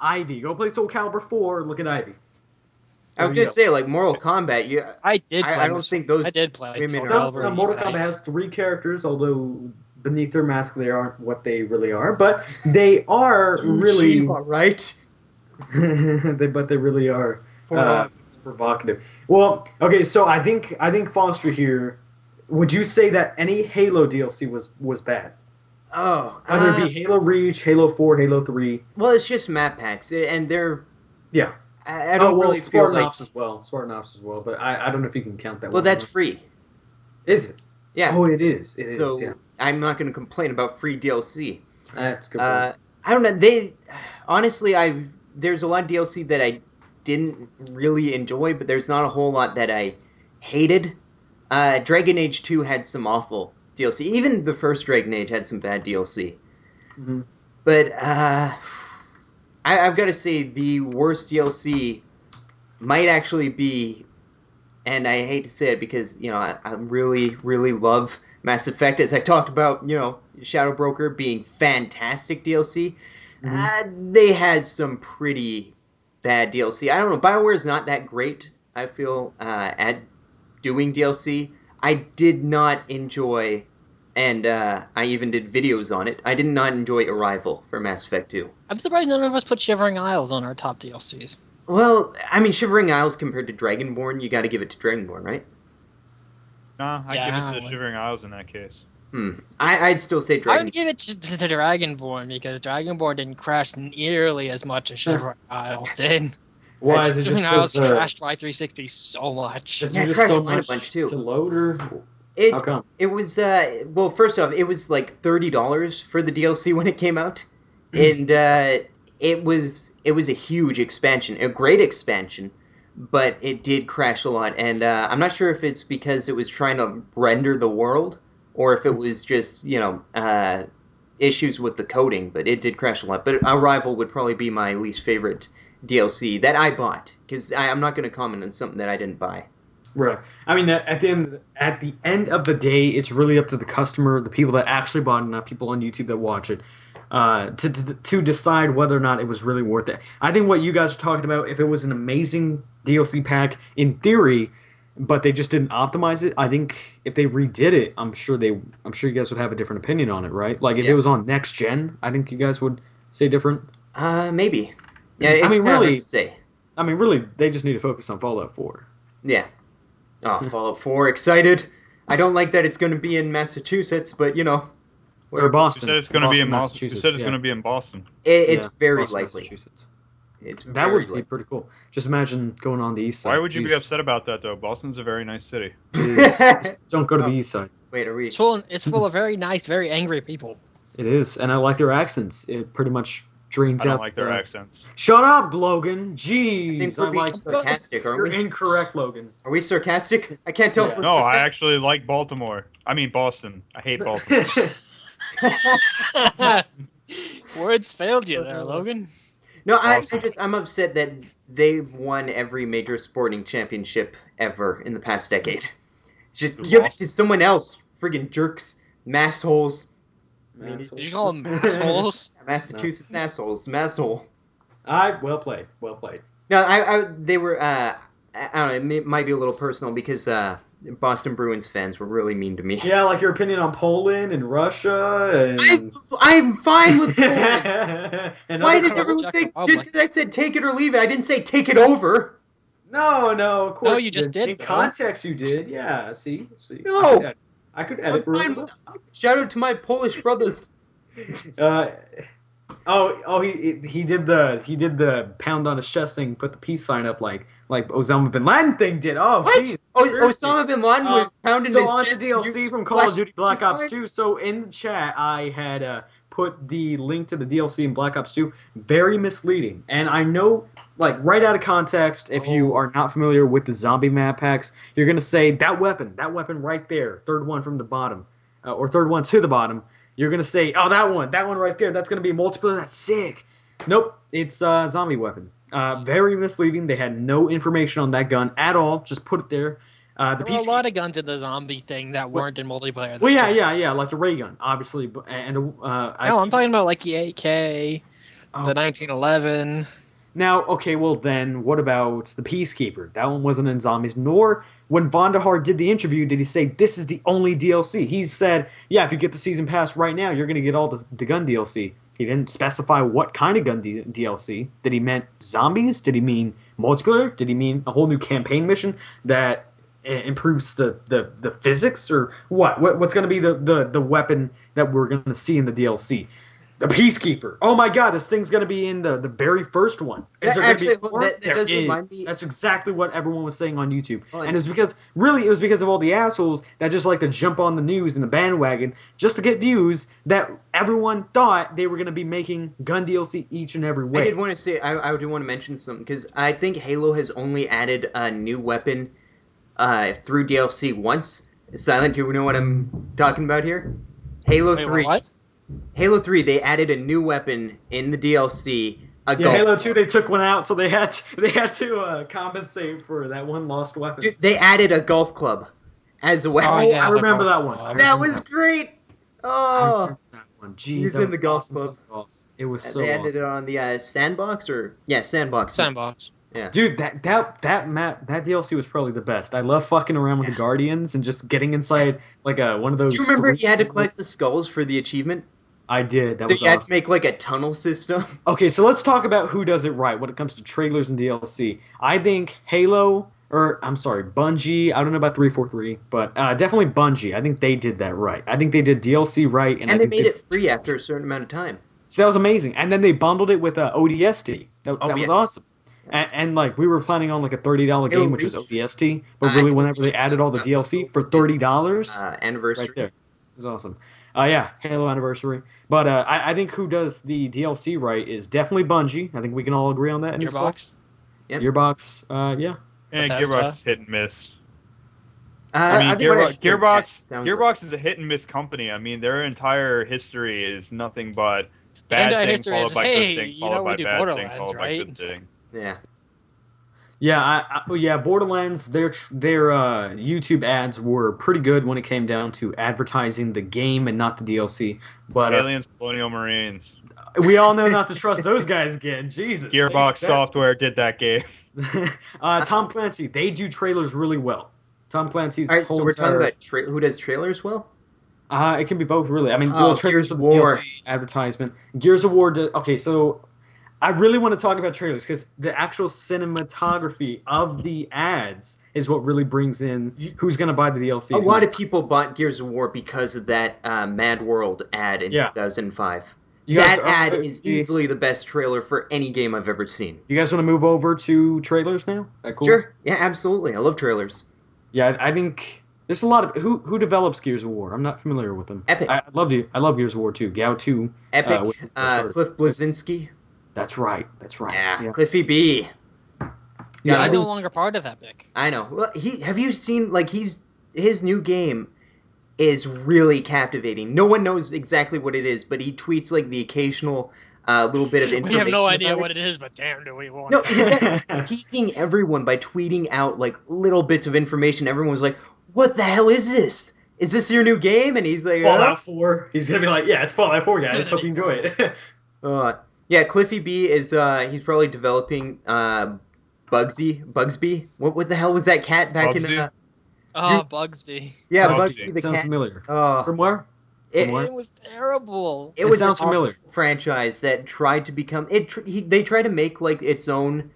Ivy. Go play Soul Calibur 4. Look at Ivy. I was gonna say, like Mortal Kombat. You, I did. Play I don't think those. I did play. women Soul are- Calibur No, Mortal Ivy. Kombat has 3 characters, although beneath their mask they aren't what they really are. But they are really. right? But they really are Four arms. provocative. Well, okay, so I think Foster here. Would you say that any Halo DLC was bad? Oh, Whether it be Halo Reach, Halo 4, Halo 3. well, it's just map packs, and they're. Yeah. I don't really feel Spartan like. Ops as well. Spartan Ops as well, but I don't know if you can count that. Well, one. that's free. Is it? Yeah. Oh, it is. It so is. Yeah. I'm not going to complain about free DLC. That's good. I don't know. Honestly, there's a lot of DLC that I didn't really enjoy, but there's not a whole lot that I hated. Dragon Age 2 had some awful DLC. Even the first Dragon Age had some bad DLC. Mhm. But I've got to say the worst DLC might actually be, and I hate to say it because I really really love Mass Effect, as I talked about. Shadow Broker being fantastic DLC. They had some pretty bad DLC. I don't know. BioWare is not that great I feel, at doing DLC. I did not enjoy, and I even did videos on it. I did not enjoy Arrival for Mass Effect 2. I'm surprised none of us put Shivering Isles on our top DLCs. Well, I mean, Shivering Isles compared to Dragonborn, you got to give it to Dragonborn, right? Nah, I Yeah, give it to I the would. Shivering Isles in that case. I'd still say I Dragon. would give it to Dragonborn because Dragonborn didn't crash nearly as much as Shivering Isles did. Why is it just Shivering Isles because crashed my 360 so much. is Yeah, it it just crashed so mine a much bunch, too. to load, or It how come? it was well, first off, it was like $30 for the DLC when it came out, and it was a huge expansion, a great expansion, but it did crash a lot, and I'm not sure if it's because it was trying to render the world or if it was just issues with the coding, but it did crash a lot. But Arrival would probably be my least favorite DLC that I bought because I'm not going to comment on something that I didn't buy. Right. I mean, at the end of the day, it's really up to the customer, the people that actually bought it, not people on YouTube that watch it, to decide whether or not it was really worth it. I think what you guys are talking about, if it was an amazing DLC pack in theory, but they just didn't optimize it, I think if they redid it, I'm sure you guys would have a different opinion on it, right? Like if Yeah. it was on next gen, I think you guys would say different. Maybe. Yeah, it's I mean, kinda hard really, to say. they just need to focus on Fallout 4. Yeah. Oh, Fallout 4, excited. I don't like that it's going to be in Massachusetts, but Or Boston. You said it's going to be in Boston. You Massachusetts, said it's yeah. going to be in Boston. it's Yeah, very Boston, likely. Massachusetts. It's That very would be likely. pretty cool. Just imagine going on the east side. Why would you be Jeez. upset about that, though? Boston's a very nice city. Don't go to the Oh. east side. Wait, are we? It's full of very nice, very angry people. It is, and I like their accents. It pretty much drains I out. don't like their accents. Shut up, Logan. I Jeez, think I we're being like. sarcastic, aren't You're we? incorrect, Logan. Are we sarcastic? I can't tell Yeah. if we're No, I sarcastic. actually like Baltimore. I mean Boston. I hate Baltimore. Words failed you there, Logan. No, Awesome. I'm upset that they've won every major sporting championship ever in the past decade. Just Who give it lost? to someone else, friggin' jerks, massholes. Did you call them assholes? Massachusetts assholes, masshole. Well played. Well played. No, they were. I don't know. It might be a little personal because Boston Bruins fans were really mean to me. Yeah, like your opinion on Poland and Russia and. I'm fine with Poland. and Why other does Czech everyone countries. say Republic. just because I said take it or leave it? I didn't say take it over. No, of course. No, you just did, In though. context, you did. Yeah. See. No. I could I'm edit for fine it. with Shout out to my Polish brothers. He did the pound on his chest thing, put the peace sign up like Osama bin Laden thing did. Oh, What? jeez. Osama bin Laden was pounding So his on to chest. DLC from Call of Duty Black Ops 2. So in the chat, I had put the link to the DLC in Black Ops 2. Very misleading, and I know, like right out of context, if you are not familiar with the zombie map packs, you're gonna say that weapon right there, third one from the bottom, or third one to the bottom. You're gonna say, oh, that one right there. That's gonna be multiplayer. That's sick. Nope, it's a zombie weapon. Very misleading. They had no information on that gun at all. Just put it there. There were a lot of guns in the zombie thing that weren't in multiplayer. Well, yeah, like the ray gun, obviously, and No, I'm talking about like the AK, the 1911. Now, okay, well then, what about the Peacekeeper? That one wasn't in zombies, nor when Vonderhaar did the interview did he say this is the only DLC. He said, yeah, if you get the season pass right now, you're going to get all the gun DLC. He didn't specify what kind of gun DLC. Did he mean zombies? Did he mean multiplayer? Did he mean a whole new campaign mission that improves the physics? Or what's going to be the weapon that we're going to see in the DLC? The Peacekeeper. Oh my God, this thing's gonna be in the very first one. Is there Actually, gonna be more? that There does is. remind me- That's exactly what everyone was saying on YouTube, Oh, and it was because of all the assholes that just like to jump on the news and the bandwagon just to get views. That everyone thought they were gonna be making gun DLC each and every way. I did want to say, I do want to mention something, because I think Halo has only added a new weapon through DLC once. Silent, do you know what I'm talking about here? Halo Wait, 3. what? Halo 3, they added a new weapon in the DLC. Yeah, golf Halo club. 2, they took one out, so they had to compensate for that one lost weapon. Dude, they added a golf club as a weapon. Oh, yeah, I the remember golf that one. club. That was great. I Oh, remember that one. Jeez, He's that in was the golf awesome. club. It was so they added awesome. it on the sandbox, or sandbox. Sandbox. Yeah. Dude, that DLC was probably the best. I love fucking around with the Guardians and just getting inside like one of those. Do you remember storage you had to things. collect the skulls for the achievement? I did. That So was you had to awesome. make like a tunnel system. Okay, so let's talk about who does it right when it comes to trailers and DLC. I think Halo, or I'm sorry, Bungie. I don't know about 343, but definitely Bungie. I think they did that right. I think they did DLC right, and I And they think made it free after a certain amount of time. So that was amazing. And then they bundled it with ODST. That was yeah. awesome. And like we were planning on like a $30 game, which is ODST, but really whenever they added all the DLC for $30, anniversary. right there, it was awesome. Yeah, Halo anniversary. But I think who does the DLC right is definitely Bungie. I think we can all agree on that. In this call. Gearbox. Yep. Gearbox. Yeah. And Bethesda. Gearbox is hit and miss. I I mean, think what I heard, Gearbox that sounds Gearbox is a hit and miss company. I mean, their entire history is nothing but bad entire thing history followed is, by hey, good thing you know followed we by do bad thing Borderlands, followed by right? good thing. Yeah. Yeah, Borderlands. Their YouTube ads were pretty good when it came down to advertising the game and not the DLC. But Aliens, Colonial Marines, we all know not to trust those guys again. Jesus. Gearbox Software did that game. Tom Clancy. They do trailers really well. Tom Clancy's All right, so whole we're talking entire- about who does trailers well? It can be both, really. I mean, Oh, trailers Gears for of the War. DLC advertisement. Gears of War. Okay, so I really want to talk about trailers because the actual cinematography of the ads is what really brings in who's going to buy the DLC. A lot of people bought Gears of War because of that Mad World ad in Yeah. 2005. You guys That ad is easily the best trailer for any game I've ever seen. You guys want to move over to trailers now? That cool? Sure. Yeah, absolutely. I love trailers. Yeah, I think there's a lot of who develops Gears of War. I'm not familiar with them. Epic. I love Gears of War 2. Gao 2. Epic, with- Cliff Bleszinski. That's right. Yeah, Cliffy B. Yeah, He's I no think longer part of Epic. I know. Well, have you seen his new game is really captivating. No one knows exactly what it is, but he tweets like the occasional little bit of information. We have no idea about what it is, but damn, do we want No, it. he's teasing everyone by tweeting out like little bits of information. Everyone was like, "What the hell is this? Is this your new game?" And he's like, Fallout 4. He's gonna be like, yeah, it's Fallout 4, guys. Hope you enjoy it. Yeah, Cliffy B is he's probably developing Bugsby. What the hell was that cat back in? Bugsy? Bugsby. Yeah, Bugsy. Bugsby the Sounds cat. familiar. Oh, From where? it, From It was terrible. it was sounds an familiar. awful franchise that tried to become it. They tried to make like its own.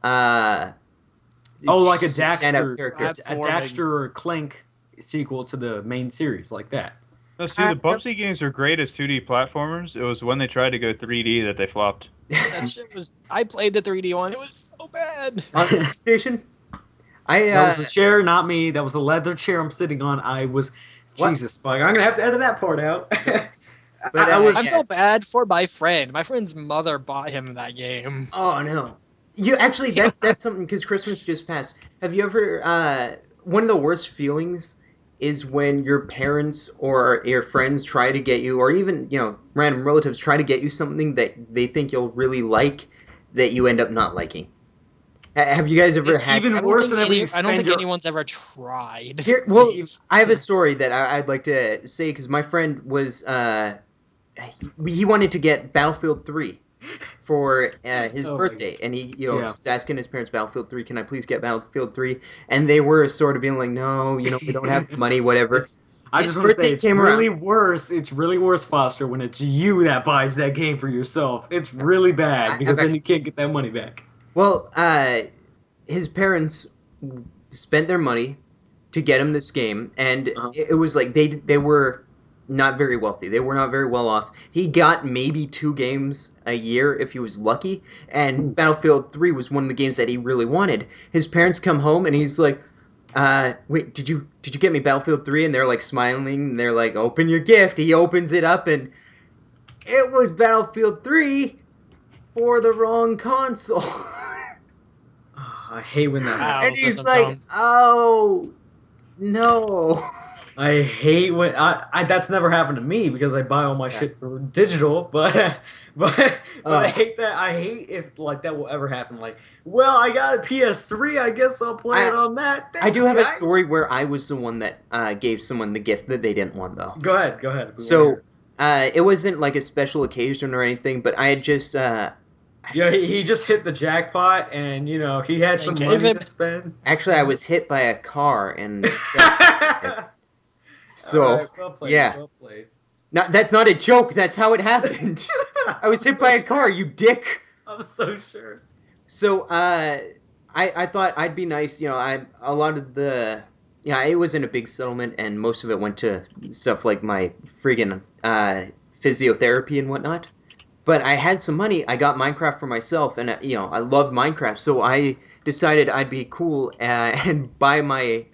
Oh, like a stand-up Daxter, character. a Daxter or Clank sequel to the main series, like that. No, see, the Bubsy games are great as 2D platformers. It was when they tried to go 3D that they flopped. That shit was. I played the 3D one. It was so bad. On the PlayStation. That was a chair, not me. That was a leather chair I'm sitting on. I was. What? Jesus, fuck. I'm gonna have to edit that part out. But, I was. I felt bad for my friend. My friend's mother bought him that game. Oh no! You actually that's something because Christmas just passed. Have you ever one of the worst feelings is when your parents or your friends try to get you, or even random relatives try to get you something that they think you'll really like that you end up not liking. Have you guys ever It's had? even I don't worse think, than I don't think anyone's ever tried. Here, well, I have a story that I'd like to say because my friend was he wanted to get Battlefield 3 for his Oh my birthday, and he Yeah. was asking his parents, Battlefield 3, can I please get Battlefield 3? And they were sort of being like, no, we don't have the money, whatever. I His just want to say birthday it's came really worse. It's really worse, Foster, when it's you that buys that game for yourself. It's really bad because then you can't get that money back. Well, his parents spent their money to get him this game, and it was like they were not very wealthy. They were not very well off. He got maybe 2 games a year if he was lucky, and Battlefield 3 was one of the games that he really wanted. His parents come home, and he's like, wait, did you get me Battlefield 3? And they're like smiling, and they're like, open your gift. He opens it up, and it was Battlefield 3 for the wrong console. I hate when that happens. Wow. And he's that's like, dumb. oh, no. I hate when that's never happened to me because I buy all my shit for digital, but I hate that. I hate if like that will ever happen. Like, well, I got a PS3, I guess I'll play it on that. I do have Thanks, a story where I was the one that gave someone the gift that they didn't want, though. Go ahead. So, it wasn't like a special occasion or anything, but I had just Yeah, he just hit the jackpot, and he had some gave money him- to spend. Actually, I was hit by a car, and so All right, well played, yeah. well played. No, that's not a joke. That's how it happened. I was hit by a car, you dick. I'm so sure. So, I thought I'd be nice. A lot of it wasn't a big settlement, and most of it went to stuff like my friggin' physiotherapy and whatnot. But I had some money. I got Minecraft for myself, and I loved Minecraft, so I decided I'd be cool and buy my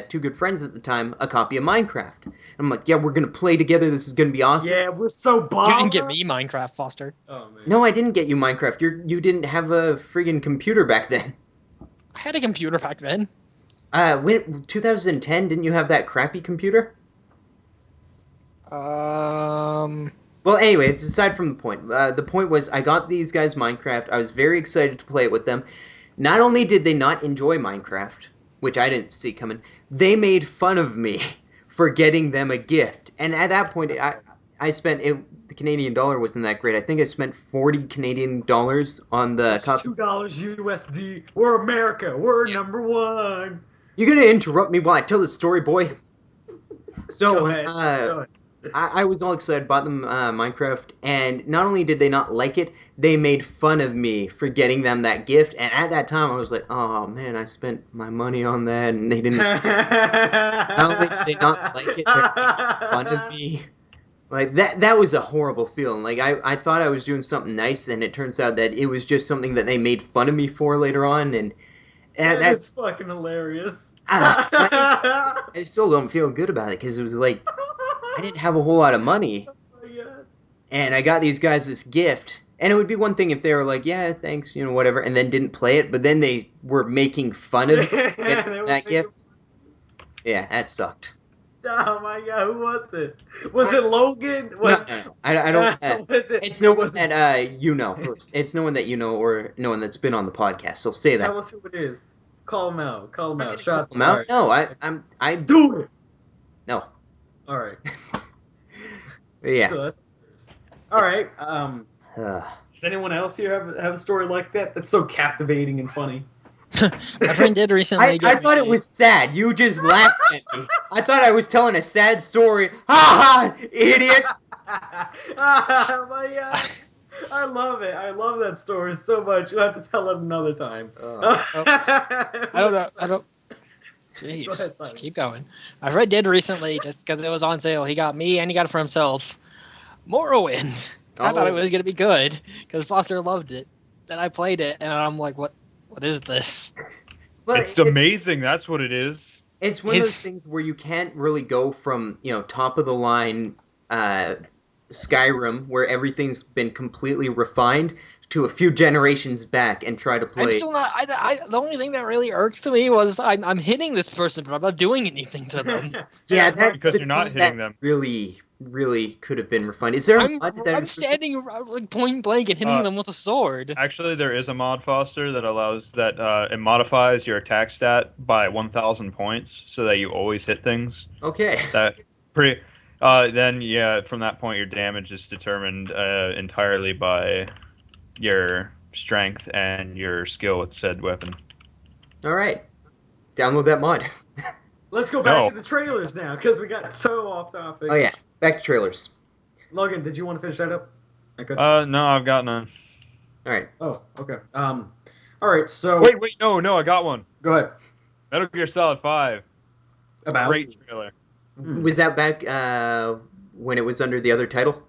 two good friends at the time a copy of Minecraft. I'm like, yeah, we're gonna play together. This is gonna be awesome. Yeah, we're so You bomb. didn't get me Minecraft, Foster. Oh man. No, I didn't get you Minecraft. You didn't have a friggin' computer back then. I had a computer back then. 2010, didn't you have that crappy computer? Well, anyway, it's aside from the point. The point was I got these guys Minecraft. I was very excited to play it with them. Not only did they not enjoy Minecraft, which I didn't see coming, they made fun of me for getting them a gift. And at that point, I spent the Canadian dollar wasn't that great. I think I spent 40 Canadian dollars on the It's $2 USD. We're America. We're number one. You gonna interrupt me while I tell the story, boy? So, Go ahead. Go ahead. I was all excited, bought them Minecraft, and not only did they not like it, they made fun of me for getting them that gift. And at that time, I was like, "Oh man, I spent my money on that," and they didn't. Not only did they not like it, they're making fun of me. Like that was a horrible feeling. Like I thought I was doing something nice, and it turns out that it was just something that they made fun of me for later on, and that's fucking hilarious. I still don't feel good about it because it was like I didn't have a whole lot of money, and I got these guys this gift. And it would be one thing if they were like, "Yeah, thanks," whatever, and then didn't play it. But then they were making fun of that gift. Yeah, that sucked. Oh my god, who was it? Was it Logan? No, I don't. Was it? It's no one that you know first. It's no one that you know or no one that's been on the podcast. So say that. Tell us who it is. Call him out. Call him out. Shots Call him out? fired. No, I Do it. no. All right. Yeah. So that's all right. Does anyone else here have a story like that? That's so captivating and funny. My friend did recently. I thought it was sad. You just laughed at me. I thought I was telling a sad story. Ha ha, idiot. Oh my god. I love it. I love that story so much. You have to tell it another time. I don't know. Jeez. Go ahead, Simon. Keep going. My friend did recently, just because it was on sale. He got me and he got it for himself. Morrowind. I thought it was going to be good because Foster loved it. Then I played it and I'm like, what is this? Well, It's amazing. That's what it is. It's one of those things where you can't really go from, top of the line Skyrim, where everything's been completely refined, to a few generations back and try to play. I'm still not. The only thing that really irks to me was I'm hitting this person, but I'm not doing anything to them. Yeah, because you're not hitting them. Really, really could have been refined. Is there a mod that I'm standing like point blank and hitting them with a sword. Actually, there is a mod, Foster, that allows that it modifies your attack stat by 1,000 points, so that you always hit things. Okay. That pretty. Then from that point, your damage is determined entirely by your strength and your skill with said weapon. All right. Download that mod. Let's go back to the trailers now, because we got so off topic. Oh yeah, back to trailers. Logan, did you want to finish that up? No, I've got none. All right. Oh, okay. All right. So Wait, no, I got one. go ahead. Metal Gear Solid 5. About Great trailer. Was that back when it was under the other title?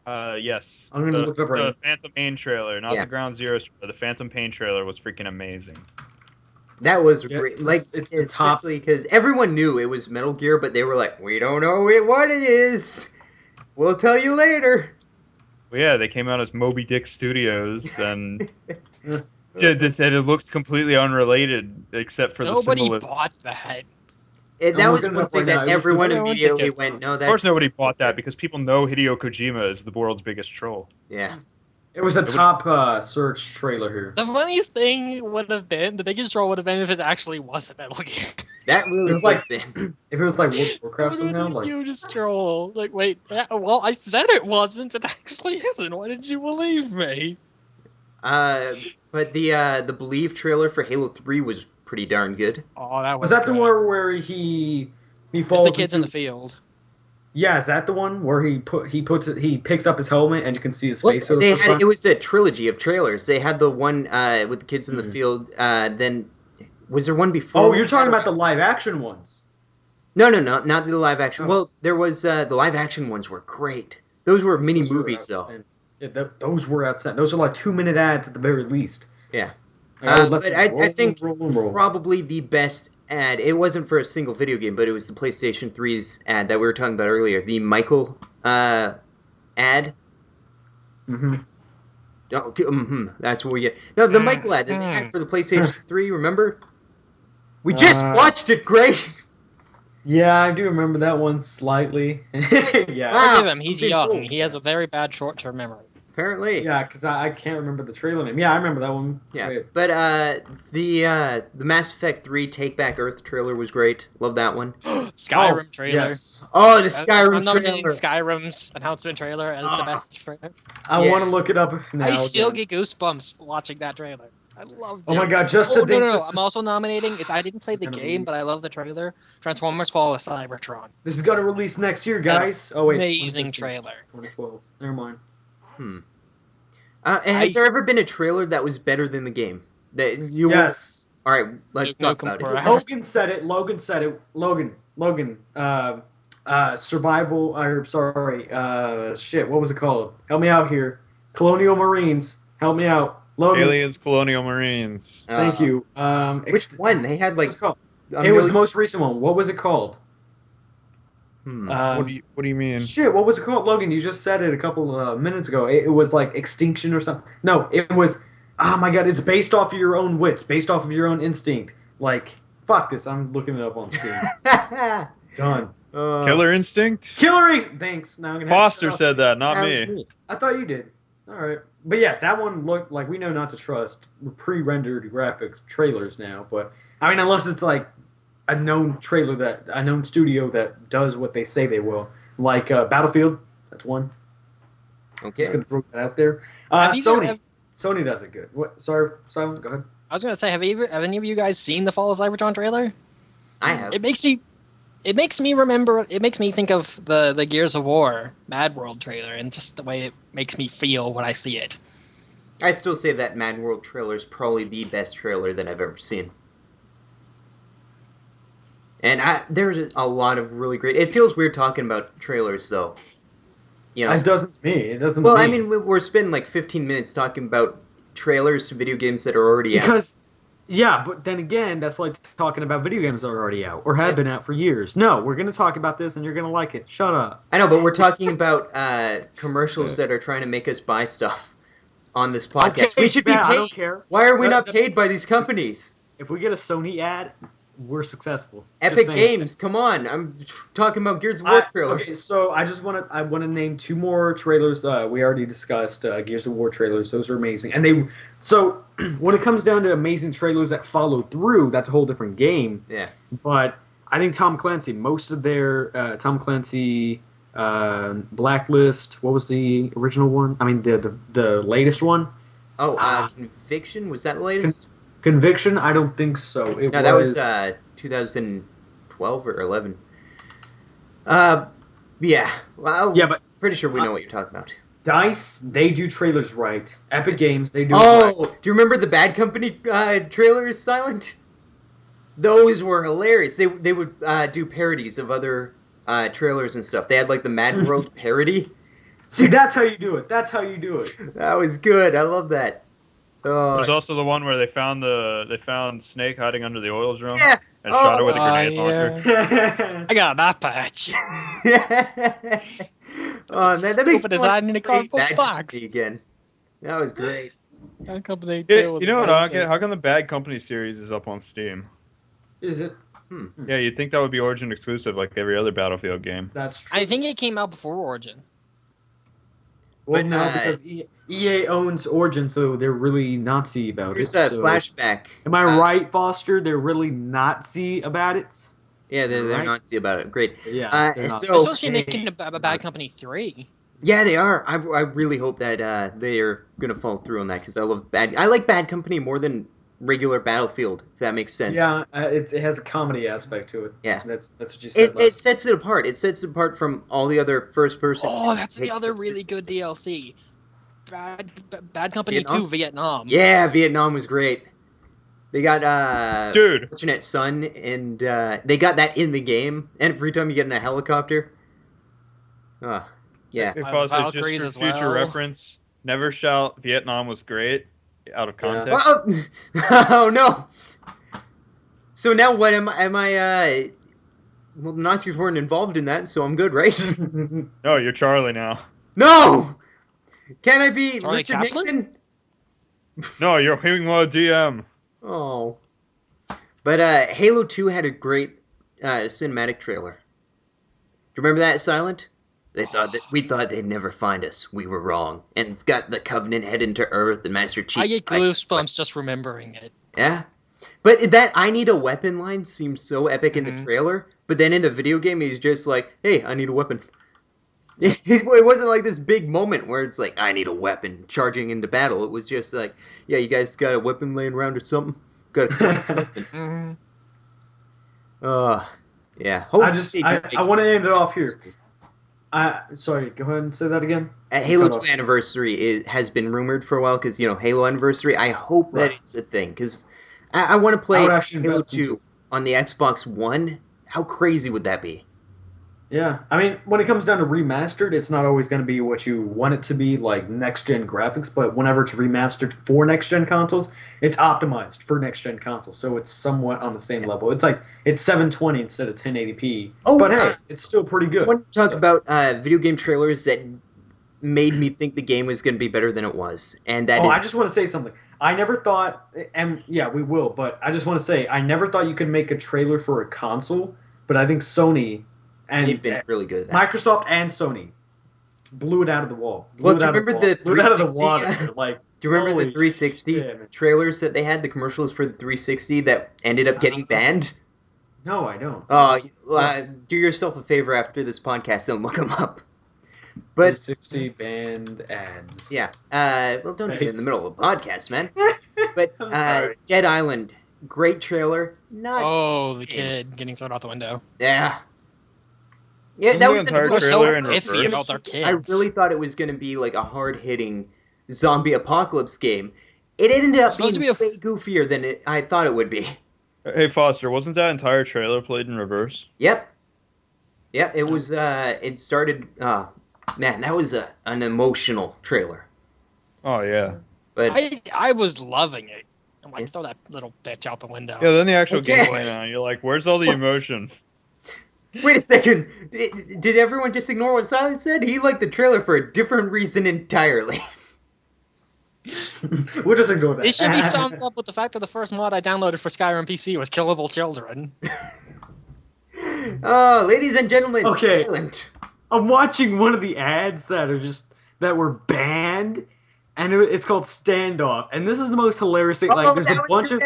Yes. I'm gonna look it up right now. The Phantom Pain trailer, not Yeah. the Ground Zero trailer. The Phantom Pain trailer was freaking amazing. That was Yeah, great. it's Like, the top. especially because everyone knew it was Metal Gear, but they were like, "We don't know what it is. We'll tell you later." Well, yeah, they came out as Moby Dick Studios, and they said it looks completely unrelated except for the Nobody symbolism. bought that. That I'm was looking one up thing right now. that It was everyone the- immediately went, "No, Of that's course, nobody bought that because people know Hideo Kojima is the world's biggest troll. yeah." It was a top search trailer here. The funniest thing would have been, the biggest troll would have been if it actually wasn't Metal Gear. That really It was would like- have been. If it was like World of Warcraft It would have somehow, been the like hugest troll. Like, wait, well, I said it wasn't. It actually isn't. Why did you believe me? But the Believe trailer for Halo 3 was pretty darn good. Oh, that Was that the good. one where he It's falls the kids in into... the field. Yeah, is that the one where he picks up his helmet and you can see his Well, face for the first time? it was a trilogy of trailers. They had the one with the kids in the Mhm. field. Then was there one before? Oh, you're talking about the live action ones. No, not the live action. Oh. Well, there was the live action ones were great. Those were mini Those were movies, though. outstanding. Yeah, those were outstanding. Those are like 2-minute ads at the very least. Yeah. Like, would let But them I think roll. probably the best ad. It wasn't for a single video game, but it was the PlayStation 3's ad that we were talking about earlier. The Michael ad. Mm-hmm. Oh, that's what we get. No, the Michael ad that they had for the PlayStation 3. Remember? We just watched it, Grey. Yeah, I do remember that one slightly. Yeah. Wow. Forgive him, he's I'm young. told. He has a very bad short-term memory. Apparently. Yeah, because I can't remember the trailer name. Yeah, I remember that one. Yeah, Wait. but the Mass Effect 3 Take Back Earth trailer was great. Love that one. Skyrim trailer. Yes. Oh, the Skyrim I'm nominating trailer. Skyrim's announcement trailer as the best trailer. I Yeah. want to look it up now. I still again. get goosebumps watching that trailer. I love it. Oh my god, just Oh, to think no. this I'm is- also nominating. I didn't play the gonna game, but I release. love the trailer. Transformers Fall of Cybertron. This is gonna release next year, guys. Oh wait, Amazing 2015. trailer. 2012. Never mind. Has there ever been a trailer that was better than the game? That you Yes. All right, let's Duke talk about Nukem it. Forever. Logan said it. Logan. Survival. Or sorry. Shit. What was it called? Help me out here. Colonial Marines. Help me out. Logan. Aliens, Colonial Marines. Thank you. Which one? They had like What's it called? a It was million- the most recent one. What was it called? What do you mean? Shit, what was it called, Logan? You just said it a couple minutes ago. It was like Extinction or something. No, it was. Oh my god, it's based off of your own wits, based off of your own instinct. Like, fuck this. I'm looking it up on Steam. Done. Killer Instinct? Killer Instinct. Thanks. Now I'm gonna. Foster said that, not That was me. I thought you did. All right, but yeah, that one looked like we know not to trust pre-rendered graphics trailers now. But I mean, unless it's like a known studio that does what they say they will, like Battlefield. That's one. Okay. Just gonna throw that out there. Have you Sony. guys- Sony does it good. What? Sorry, Silent. Go ahead. I was gonna say, have any of you guys seen the Fall of Cybertron trailer? I have. It makes me remember. It makes me think of the Gears of War Mad World trailer, and just the way it makes me feel when I see it. I still say that Mad World trailer is probably the best trailer that I've ever seen. And there's a lot of really great. It feels weird talking about trailers, though. You know. It doesn't to me. It doesn't. Well, to I me. mean, we're spending like 15 minutes talking about trailers to video games that are already out. Because, yeah, but then again, that's like talking about video games that are already out or have been out for years. No, we're gonna talk about this, and you're gonna like it. Shut up. I know, but we're talking about commercials that are trying to make us buy stuff on this podcast. Okay, we should be Matt, I paid. don't care. Why are we not The- paid by these companies? If we get a Sony ad, we're successful. Epic Just saying. Games, come on! I'm talking about Gears of War trailer. Okay, so I want to name two more trailers. We already discussed Gears of War trailers; those are amazing. And so when it comes down to amazing trailers that follow through, that's a whole different game. Yeah. But I think Tom Clancy, most of their Tom Clancy Blacklist. What was the original one? I mean the latest one. Oh, Conviction, was that the latest? Conviction. I don't think so. No, that was 2012 or 11. Yeah. Well, Yeah, but pretty sure we know what you're talking about. DICE, they do trailers right. Epic Games, they do it right. Oh, do you remember the Bad Company trailers, Silent? Those were hilarious. They would do parodies of other trailers and stuff. They had like the Mad World parody. See, that's how you do it. That's how you do it. That was good. I love that. There's also the one where they found Snake hiding under the oil drum Yeah. and shot her with a Oh, grenade yeah. launcher. I got that patch. Oh man, that makes Stupid me design want in to a play cardboard Bad box. Company again. That was great. That company Yeah, deal with you know what? amazing. How come the Bad Company series is up on Steam? Is it? Yeah, you'd think that would be Origin exclusive like every other Battlefield game. That's true. I think it came out before Origin. Well, But, no, because EA owns Origin, so they're really Nazi about Here's it. a so- flashback. Am I right, Foster? They're really Nazi about it? Yeah, they're Right. Nazi about it. Great. Yeah. they're not. So They're supposed to be making a Bad Company 3. Yeah, they are. I really hope that they are gonna follow through on that because I like Bad Company more than regular Battlefield. If that makes sense. Yeah, it has a comedy aspect to it. Yeah. That's what you said. It sets it apart. It sets it apart from all the other first person. Oh, that's the other really good DLC. Bad Company Vietnam? 2 Vietnam. Yeah, Vietnam was great. They got Dude. Fortunate Son, and they got that in the game. And every time you get in a helicopter, yeah. If I was just Valkyries for as future well. reference, never shout Vietnam was great out of Yeah. context. Oh no! So now what am I? Well, the Nazis weren't involved in that, so I'm good, right? No, you're Charlie now. No! Can I be Charlie Richard Chaplin? Nixon? No, you're Hemingway DM. Oh. But Halo 2 had a great cinematic trailer. Do you remember that, Silent? We thought they'd never find us. We were wrong. And it's got the Covenant heading to Earth and Master Chief. I get goosebumps just remembering it. Yeah. But that I need a weapon line seems so epic in the trailer, but then in the video game he's just like, hey, I need a weapon. It wasn't like this big moment where it's like, I need a weapon charging into battle. It was just like, yeah, you guys got a weapon laying around or something? Got a weapon. Yeah. I want to end it off here. Sorry, go ahead and say that again. Halo 2 Anniversary has been rumored for a while because, Halo Anniversary, I hope that it's a thing because I want to play Halo 2 on the Xbox One. How crazy would that be? Yeah, I mean, when it comes down to remastered, it's not always going to be what you want it to be, like next-gen graphics, but whenever it's remastered for next-gen consoles, it's optimized for next-gen consoles, so it's somewhat on the same level. It's like, it's 720 instead of 1080p, but hey, it's still pretty good. I want to talk about video game trailers that made me think the game was going to be better than it was, and that is... I just want to say something. I never thought, and yeah, we will, but I just want to say, I never thought you could make a trailer for a console, but I think Sony... And they've been really good at that. Microsoft and Sony blew it out of the wall. Do you remember the 360? Like, do you remember the 360 trailers that they had, the commercials for the 360 that ended up getting banned? No, I don't. Do yourself a favor after this podcast and look them up. But 360 banned ads. Yeah. Well, don't do it in the middle of a podcast, man. But Dead Island, great trailer. The kid getting thrown out the window. Yeah. Yeah, that was entire trailer in reverse. About their kids. I really thought it was going to be like a hard-hitting zombie apocalypse game. It ended up being way goofier than I thought it would be. Hey Foster, wasn't that entire trailer played in reverse? Yep. It was. It started. Man, that was an emotional trailer. Oh yeah. But I was loving it. I'm like, throw that little bitch out the window. Yeah, then the actual game went on. You're like, where's all the emotion? Wait a second. Did everyone just ignore what Silent said? He liked the trailer for a different reason entirely. We'll just ignore that. It should be summed up with the fact that the first mod I downloaded for Skyrim PC was Killable Children. Oh, ladies and gentlemen, Okay. Silent. I'm watching one of the ads that were banned, and it's called Standoff, and this is the most hilarious thing. Like, there's a bunch of...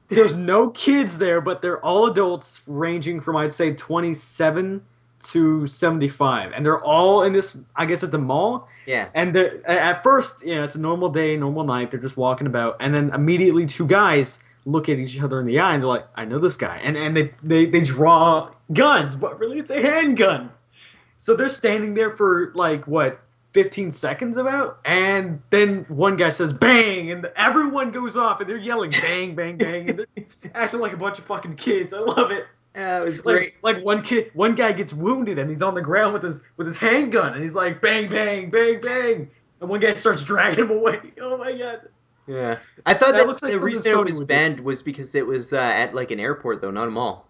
There's no kids there, but they're all adults ranging from, I'd say, 27 to 75. And they're all in this, I guess it's a mall. Yeah. And at first, it's a normal day, normal night. They're just walking about. And then immediately two guys look at each other in the eye and they're like, I know this guy. And they draw guns, but really it's a handgun. So they're standing there for, 15 seconds about, and then one guy says bang, and everyone goes off, and they're yelling bang, bang, bang, and they're acting like a bunch of fucking kids. I love it. It was great. Like one guy gets wounded, and he's on the ground with his handgun, and he's like bang, bang, bang, bang, and one guy starts dragging him away. Oh my god. Yeah. I thought that looks like the something reason it Sony was would banned was because it was at an airport, though, not a mall.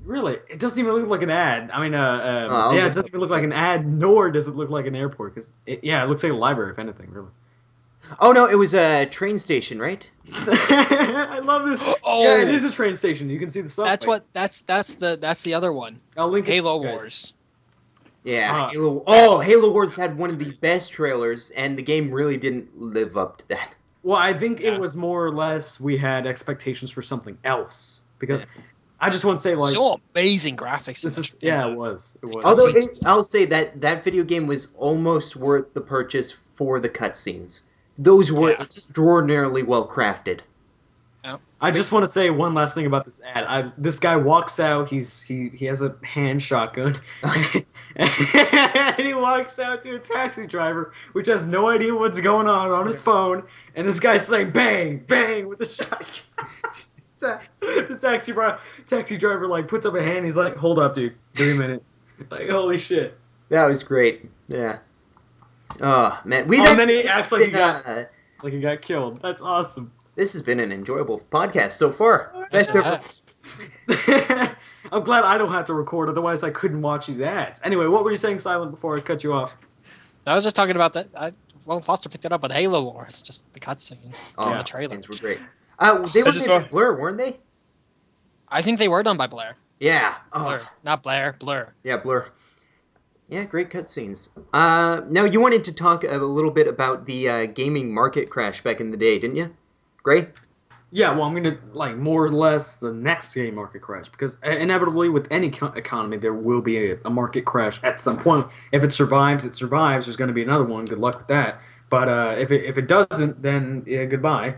Really? It doesn't even look like an ad. I mean, it doesn't even look like an ad, nor does it look like an airport. It looks like a library, if anything, really. Oh, no, it was a train station, right? I love this. Oh. Yeah, it is a train station. You can see the subway. That's the other one. I'll link it to Halo you guys. Wars. Yeah. Halo Wars had one of the best trailers, and the game really didn't live up to that. Well, I think it was more or less we had expectations for something else. Because I just want to say, like, So amazing graphics. this in is the- yeah, it was. It was. Although Cutscenes. I'll say that video game was almost worth the purchase for the cutscenes. Those were Yeah. extraordinarily well crafted. I just want to say one last thing about this ad. This guy walks out. He has a hand shotgun, and he walks out to a taxi driver, which has no idea what's going on his phone. And this guy's saying "bang, bang" with the shotgun. The taxi driver like puts up a hand. He's like, "Hold up, dude. Give me a minute." Like, holy shit. That was great. Yeah. Oh man, And then he acts like he got killed. That's awesome. this has been an enjoyable podcast so far. Best ever. I'm glad I don't have to record, otherwise I couldn't watch these ads. Anyway, what were you saying, Silent, before I cut you off? I was just talking about that. Foster picked it up with Halo Wars, just the cutscenes. Oh, the the trailer. scenes were great. They were made by Blur, weren't they? I think they were done by Blair. Yeah. Oh, Blur, not Blair. Blur. yeah, Blur. Yeah, great cutscenes. Now you wanted to talk a little bit about the gaming market crash back in the day, didn't you, Gray? Yeah, well, I'm going to, like, more or less the next game market crash, because inevitably with any economy there will be a market crash at some point. If it survives, it survives. There's going to be another one. Good luck with that. But if it doesn't, then yeah, goodbye.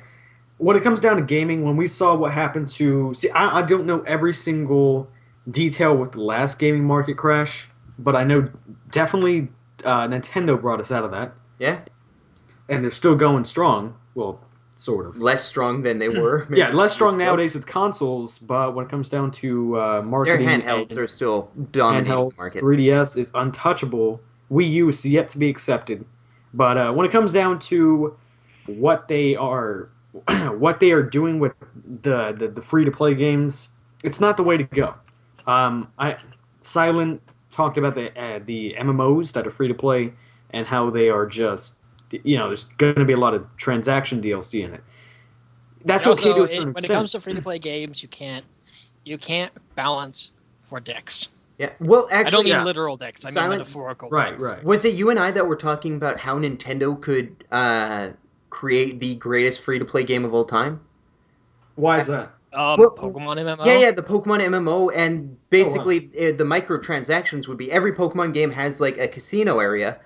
When it comes down to gaming, when we saw what happened to... See, I don't know every single detail with the last gaming market crash, but I know definitely Nintendo brought us out of that. Yeah. And they're still going strong. Well, sort of. Less strong than they were. Yeah, less strong Still. nowadays with consoles, but when it comes down to Their marketing... handhelds are still dominating the handhelds, market. 3DS is untouchable. Wii U is yet to be accepted. But when it comes down to what they are doing with the free-to-play games, it's not the way to go. Silent talked about the MMOs that are free-to-play and how they are just, there's going to be a lot of transaction DLC in it. That's Also, okay to a certain when extent. it comes to free-to-play games, you can't balance for dicks. Yeah. Well, I don't actually, mean literal dicks. I Silent- mean metaphorical. Right, dicks. right. was it you and I that were talking about how Nintendo could create the greatest free-to-play game of all time? Why is that? Well, Pokemon MMO. Yeah, the Pokemon MMO, and basically the microtransactions would be every Pokemon game has like a casino area,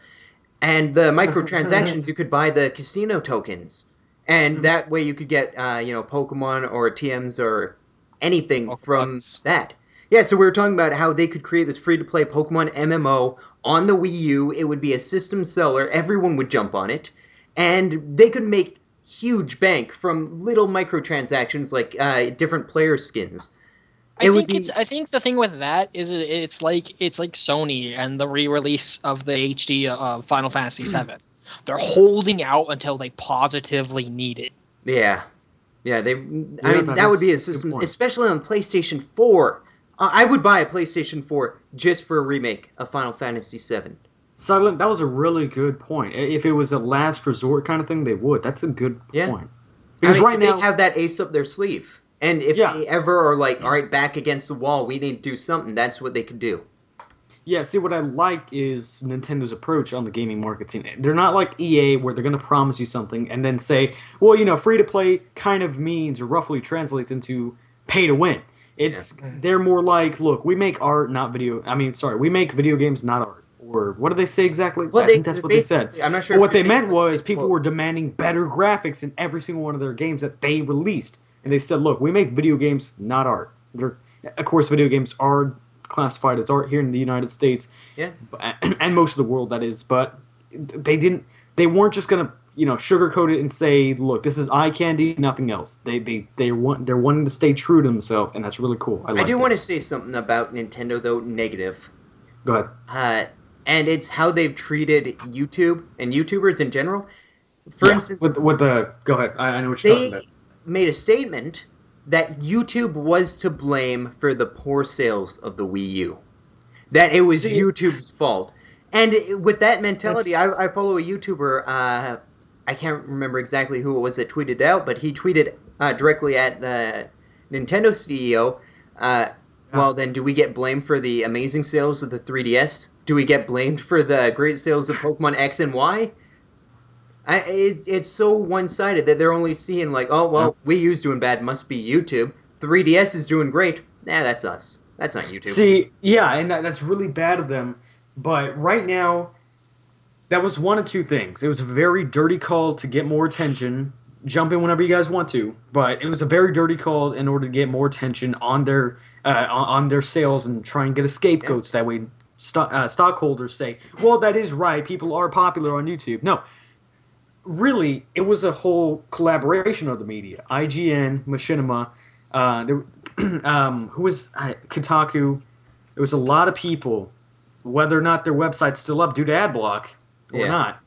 and the microtransactions you could buy the casino tokens, and that way you could get Pokemon or TMs or anything from Pokebucks. that. Yeah, so we were talking about how they could create this free-to-play Pokemon MMO on the Wii U. It would be a system seller. Everyone would jump on it, and they could make huge bank from little microtransactions like different player skins. I think the thing with that is it's like Sony and the re-release of the HD Final Fantasy VII. They're holding out until they positively need it. Yeah. that that would is be a a good system, point. especially on PlayStation 4. I would buy a PlayStation 4 just for a remake of Final Fantasy VII. Silent, that was a really good point. If it was a last resort kind of thing, they would. That's a good point. Because right now, they have that ace up their sleeve. And if they ever are like, all right, back against the wall, we need to do something, that's what they could do. yeah, see, what I like is Nintendo's approach on the gaming market scene. They're not like EA, where they're going to promise you something and then say, well, free-to-play kind of means or roughly translates into pay-to-win. They're more like, look, we make art, not video. We make video games, not art. Or what did they say exactly? Well, I think that's what they said. I'm not sure. But what they if meant was was people were demanding better graphics in every single one of their games that they released. And they said, look, we make video games, not art. Of course, video games are classified as art here in the United States. Yeah. And most of the world, that is. But they weren't just going to, sugarcoat it and say, look, this is eye candy, nothing else. They're wanting to stay true to themselves, and that's really cool. I do want to say something about Nintendo, though, negative. Go ahead. And it's how they've treated YouTube and YouTubers in general. For instance, go ahead. I know what you're talking about. They made a statement that YouTube was to blame for the poor sales of the Wii U. That it was YouTube's fault. And with that mentality, I follow a YouTuber, I can't remember exactly who it was that tweeted it out, but he tweeted directly at the Nintendo CEO, well, then do we get blamed for the amazing sales of the 3DS? Do we get blamed for the great sales of Pokemon X and Y? It's so one-sided that they're only seeing like, oh, well, Wii U's doing bad, must be YouTube. 3DS is doing great, that's us. That's not YouTube. See, yeah, and that's really bad of them. But right now, that was one of two things. It was a very dirty call to get more attention. Jump in whenever you guys want to, but it was a very dirty call in order to get more attention on their sales and try and get a scapegoat. So that way, stockholders say, "Well, that is right. People are popular on YouTube." No, really, it was a whole collaboration of the media. IGN, Machinima, who was Kotaku. There was a lot of people, whether or not their website's still up due to ad block or not.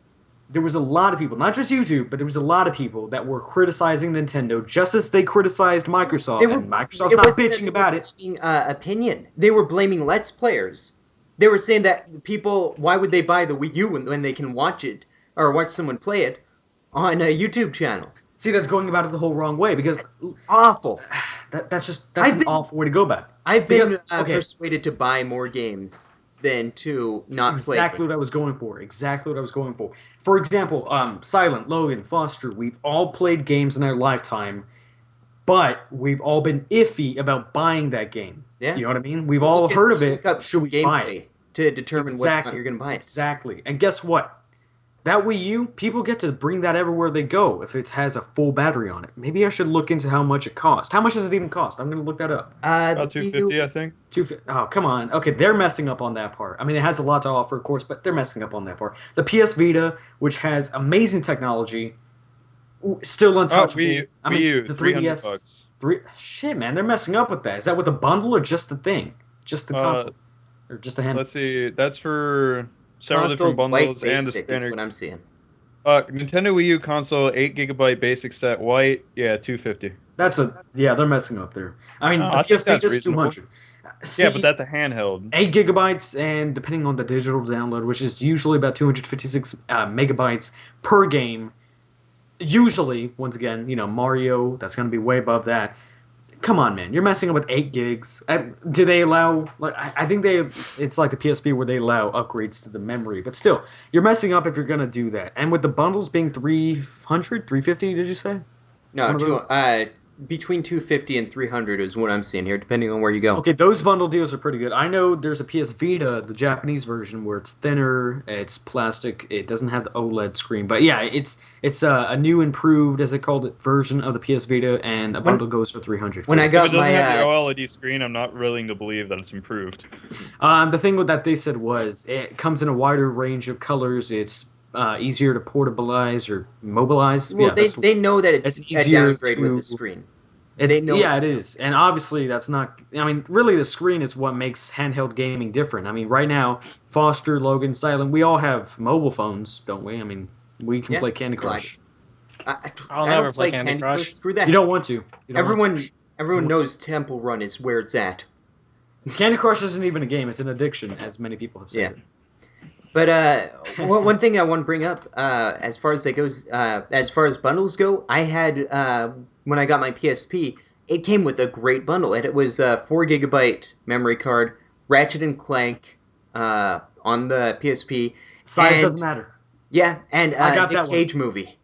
There was a lot of people, not just YouTube, but there was a lot of people that were criticizing Nintendo just as they criticized Microsoft. And Microsoft's not bitching about it. Opinion. They were blaming Let's Players. They were saying that people, why would they buy the Wii U when they can watch it or watch someone play it on a YouTube channel? See, that's going about it the whole wrong way because that's awful. That's an awful way to go about it. I've been persuaded to buy more games than to not play. Exactly what I was going for. For example, Silent, Logan, Foster, we've all played games in our lifetime, but we've all been iffy about buying that game. Yeah. You know what I mean? We've all heard of it. Should we buy it? To determine whether or not you're going to buy it. Exactly. And guess what? That Wii U, people get to bring that everywhere they go if it has a full battery on it. Maybe I should look into how much it costs. How much does it even cost? I'm going to look that up. About $250, I think. $250. Oh, come on. Okay, they're messing up on that part. I mean, it has a lot to offer, of course, but they're messing up on that part. The PS Vita, which has amazing technology, still untouchable. Wii U, the 3DS. Shit, man, they're messing up with that. Is that with the bundle or just the thing? Just the console? Or just the handle? Let's see. That's for several different bundles and the standard. Is what I'm seeing. Nintendo Wii U console, 8GB basic set, white, $250. They're messing up there. I mean, the PS Vita is $200. Yeah, but that's a handheld. 8 gigabytes, and depending on the digital download, which is usually about 256 megabytes per game. Usually, once again, Mario, that's going to be way above that. Come on, man. You're messing up with 8 gigs. Do they allow... I think it's like the PSP where they allow upgrades to the memory. But still, you're messing up if you're going to do that. And with the bundles being $300, $350, did you say? No, between $250 and $300 is what I'm seeing here, depending on where you go. Okay, those bundle deals are pretty good. I know there's a PS Vita, the Japanese version, where it's thinner, it's plastic, it doesn't have the OLED screen. But yeah, it's a new, improved, as they called it, version of the PS Vita, and a bundle goes for $300. When I got if it doesn't have the OLED screen, I'm not willing to believe that it's improved. The thing that they said was it comes in a wider range of colors. It's easier to portabilize or mobilize. Well, they know that it's a downgrade with the screen. It is. And obviously that's not... I mean, really the screen is what makes handheld gaming different. I mean, right now, Foster, Logan, Silent, we all have mobile phones, don't we? I mean, we can play Candy Crush. I'll never play Candy Crush. Screw that. You don't want to. Everyone knows Temple Run is where it's at. Candy Crush isn't even a game. It's an addiction, as many people have said. Yeah. But one thing I want to bring up, as far as bundles go, I had when I got my PSP, it came with a great bundle, and it was a 4 gigabyte memory card, Ratchet and Clank on the PSP. Size doesn't matter. Yeah, and Nick Cage movie.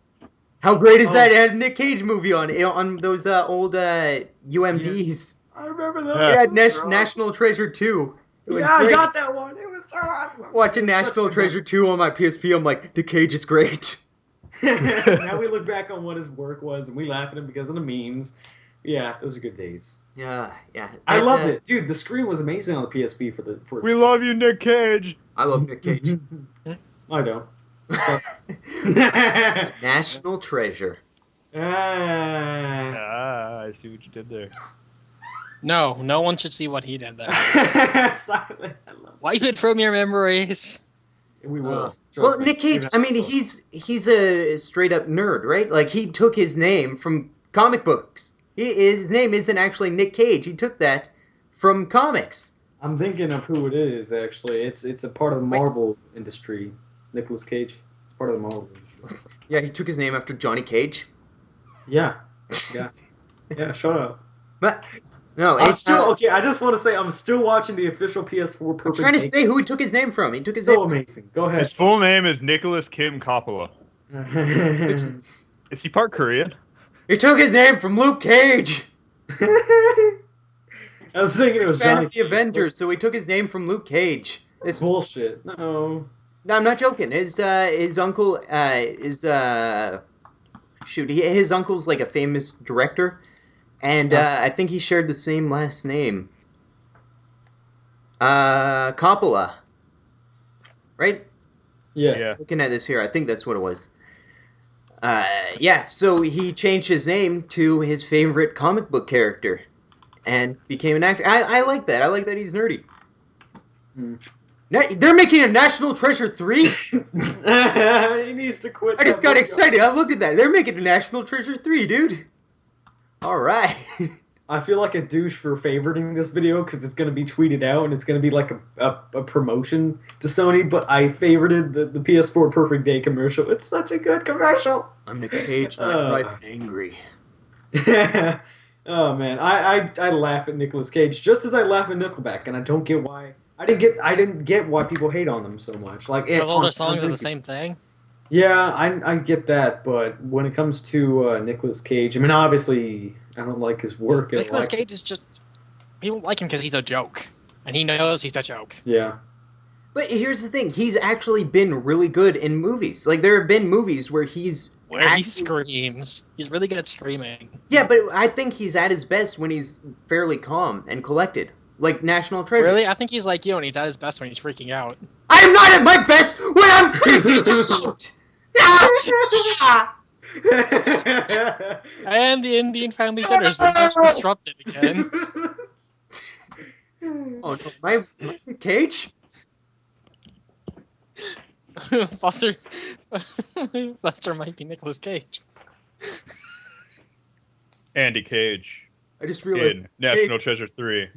How great is that? It had a Nick Cage movie on those old UMDs. I remember that. It had National Treasure 2. Great. I got that one. It was so awesome. Watching National Treasure 2 on my PSP, I'm like, Nick Cage is great. Now we look back on what his work was, and we laugh at him because of the memes. Yeah, those are good days. Yeah. I loved it. Dude, the screen was amazing on the PSP for We love you, Nick Cage. I love Nick Cage. I don't. National Treasure. I see what you did there. No one should see what he did there. Silent. Wipe it from your memories. We will. Well, Nick Cage, I mean, he's a straight up nerd, right? Like, he took his name from comic books. His name isn't actually Nick Cage. He took that from comics. I'm thinking of who it is, actually. It's a part of the Marvel industry. Nicolas Cage. It's part of the Marvel industry. Yeah, he took his name after Johnny Cage. Yeah, shut up. But... No, it's true. Okay, I just want to say I'm still watching the official PS4 Perfect. I'm trying to say who he took his name from. He took his name amazing. Go ahead. His full name is Nicholas Kim Coppola. Is he part Korean? He took his name from Luke Cage. I was thinking it was fan Johnny of the Avengers, so he took his name from Luke Cage. It's bullshit. No. No, I'm not joking. His uncle his uncle's like a famous director, and I think he shared the same last name. Coppola, right? Yeah. Looking at this here, I think that's what it was. Yeah, so he changed his name to his favorite comic book character and became an actor. I like that. I like that he's nerdy. They're making a National Treasure 3? He needs to quit. I just got excited. I looked at that. They're making a National Treasure 3, dude. All right. I feel like a douche for favoriting this video because it's going to be tweeted out and it's going to be like a promotion to Sony, but I favorited the PS4 Perfect Day commercial. It's such a good commercial. I'm Nick Cage, I'm angry. Oh man, I laugh at Nicolas Cage just as I laugh at Nickelback, and I don't get why. I didn't get why people hate on them so much. Like because all their songs are the same thing. Yeah, I get that, but when it comes to Nicolas Cage, I mean, obviously, I don't like his work. Nicolas Cage is just... People like him because he's a joke. And he knows he's a joke. Yeah. But here's the thing. He's actually been really good in movies. Like, there have been movies where he screams. He's really good at screaming. Yeah, but I think he's at his best when he's fairly calm and collected. Like National Treasure. Really? I think he's like you and he's at his best when he's freaking out. I am not at my best when I'm freaking out! And the Indian family dinner is disrupted again. Oh no, my Cage? Buster might be Nicolas Cage. Andy Cage. I just realized. In National Treasure 3.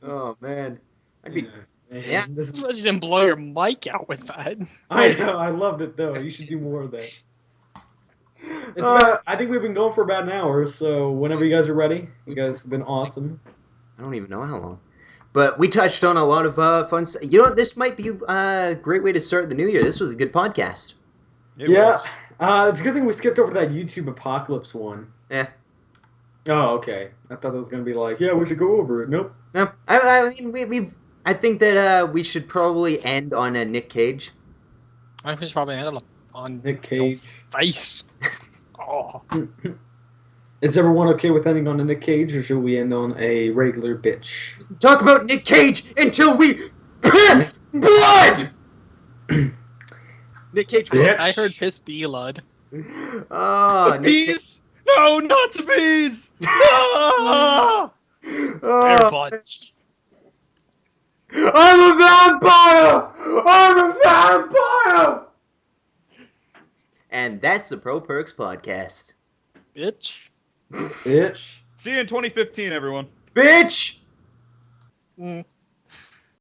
Oh man. I'd be. Yeah. You didn't blow your mic out with that. I know, I loved it though. You should do more of that. I think we've been going for about an hour, so whenever you guys are ready, you guys have been awesome. I don't even know how long. But we touched on a lot of fun stuff. You know what? This might be a great way to start the new year. This was a good podcast. It's a good thing we skipped over that YouTube Apocalypse one. Yeah. Oh, okay. I thought it was going to be like, yeah, we should go over it. Nope. No. I mean, I think that we should probably end on a Nick Cage. I think we should probably end on Nick Cage. Face. Oh. Is everyone okay with ending on a Nick Cage, or should we end on a regular bitch? Talk about Nick Cage until we piss blood! Nick Cage. Bitch. I heard piss blood. Oh, Bees! No, not the bees! No! Bear bunch. I'm a vampire! I'm a vampire! And that's the Pro Perks Podcast. Bitch. Bitch. See you in 2015, everyone. Bitch!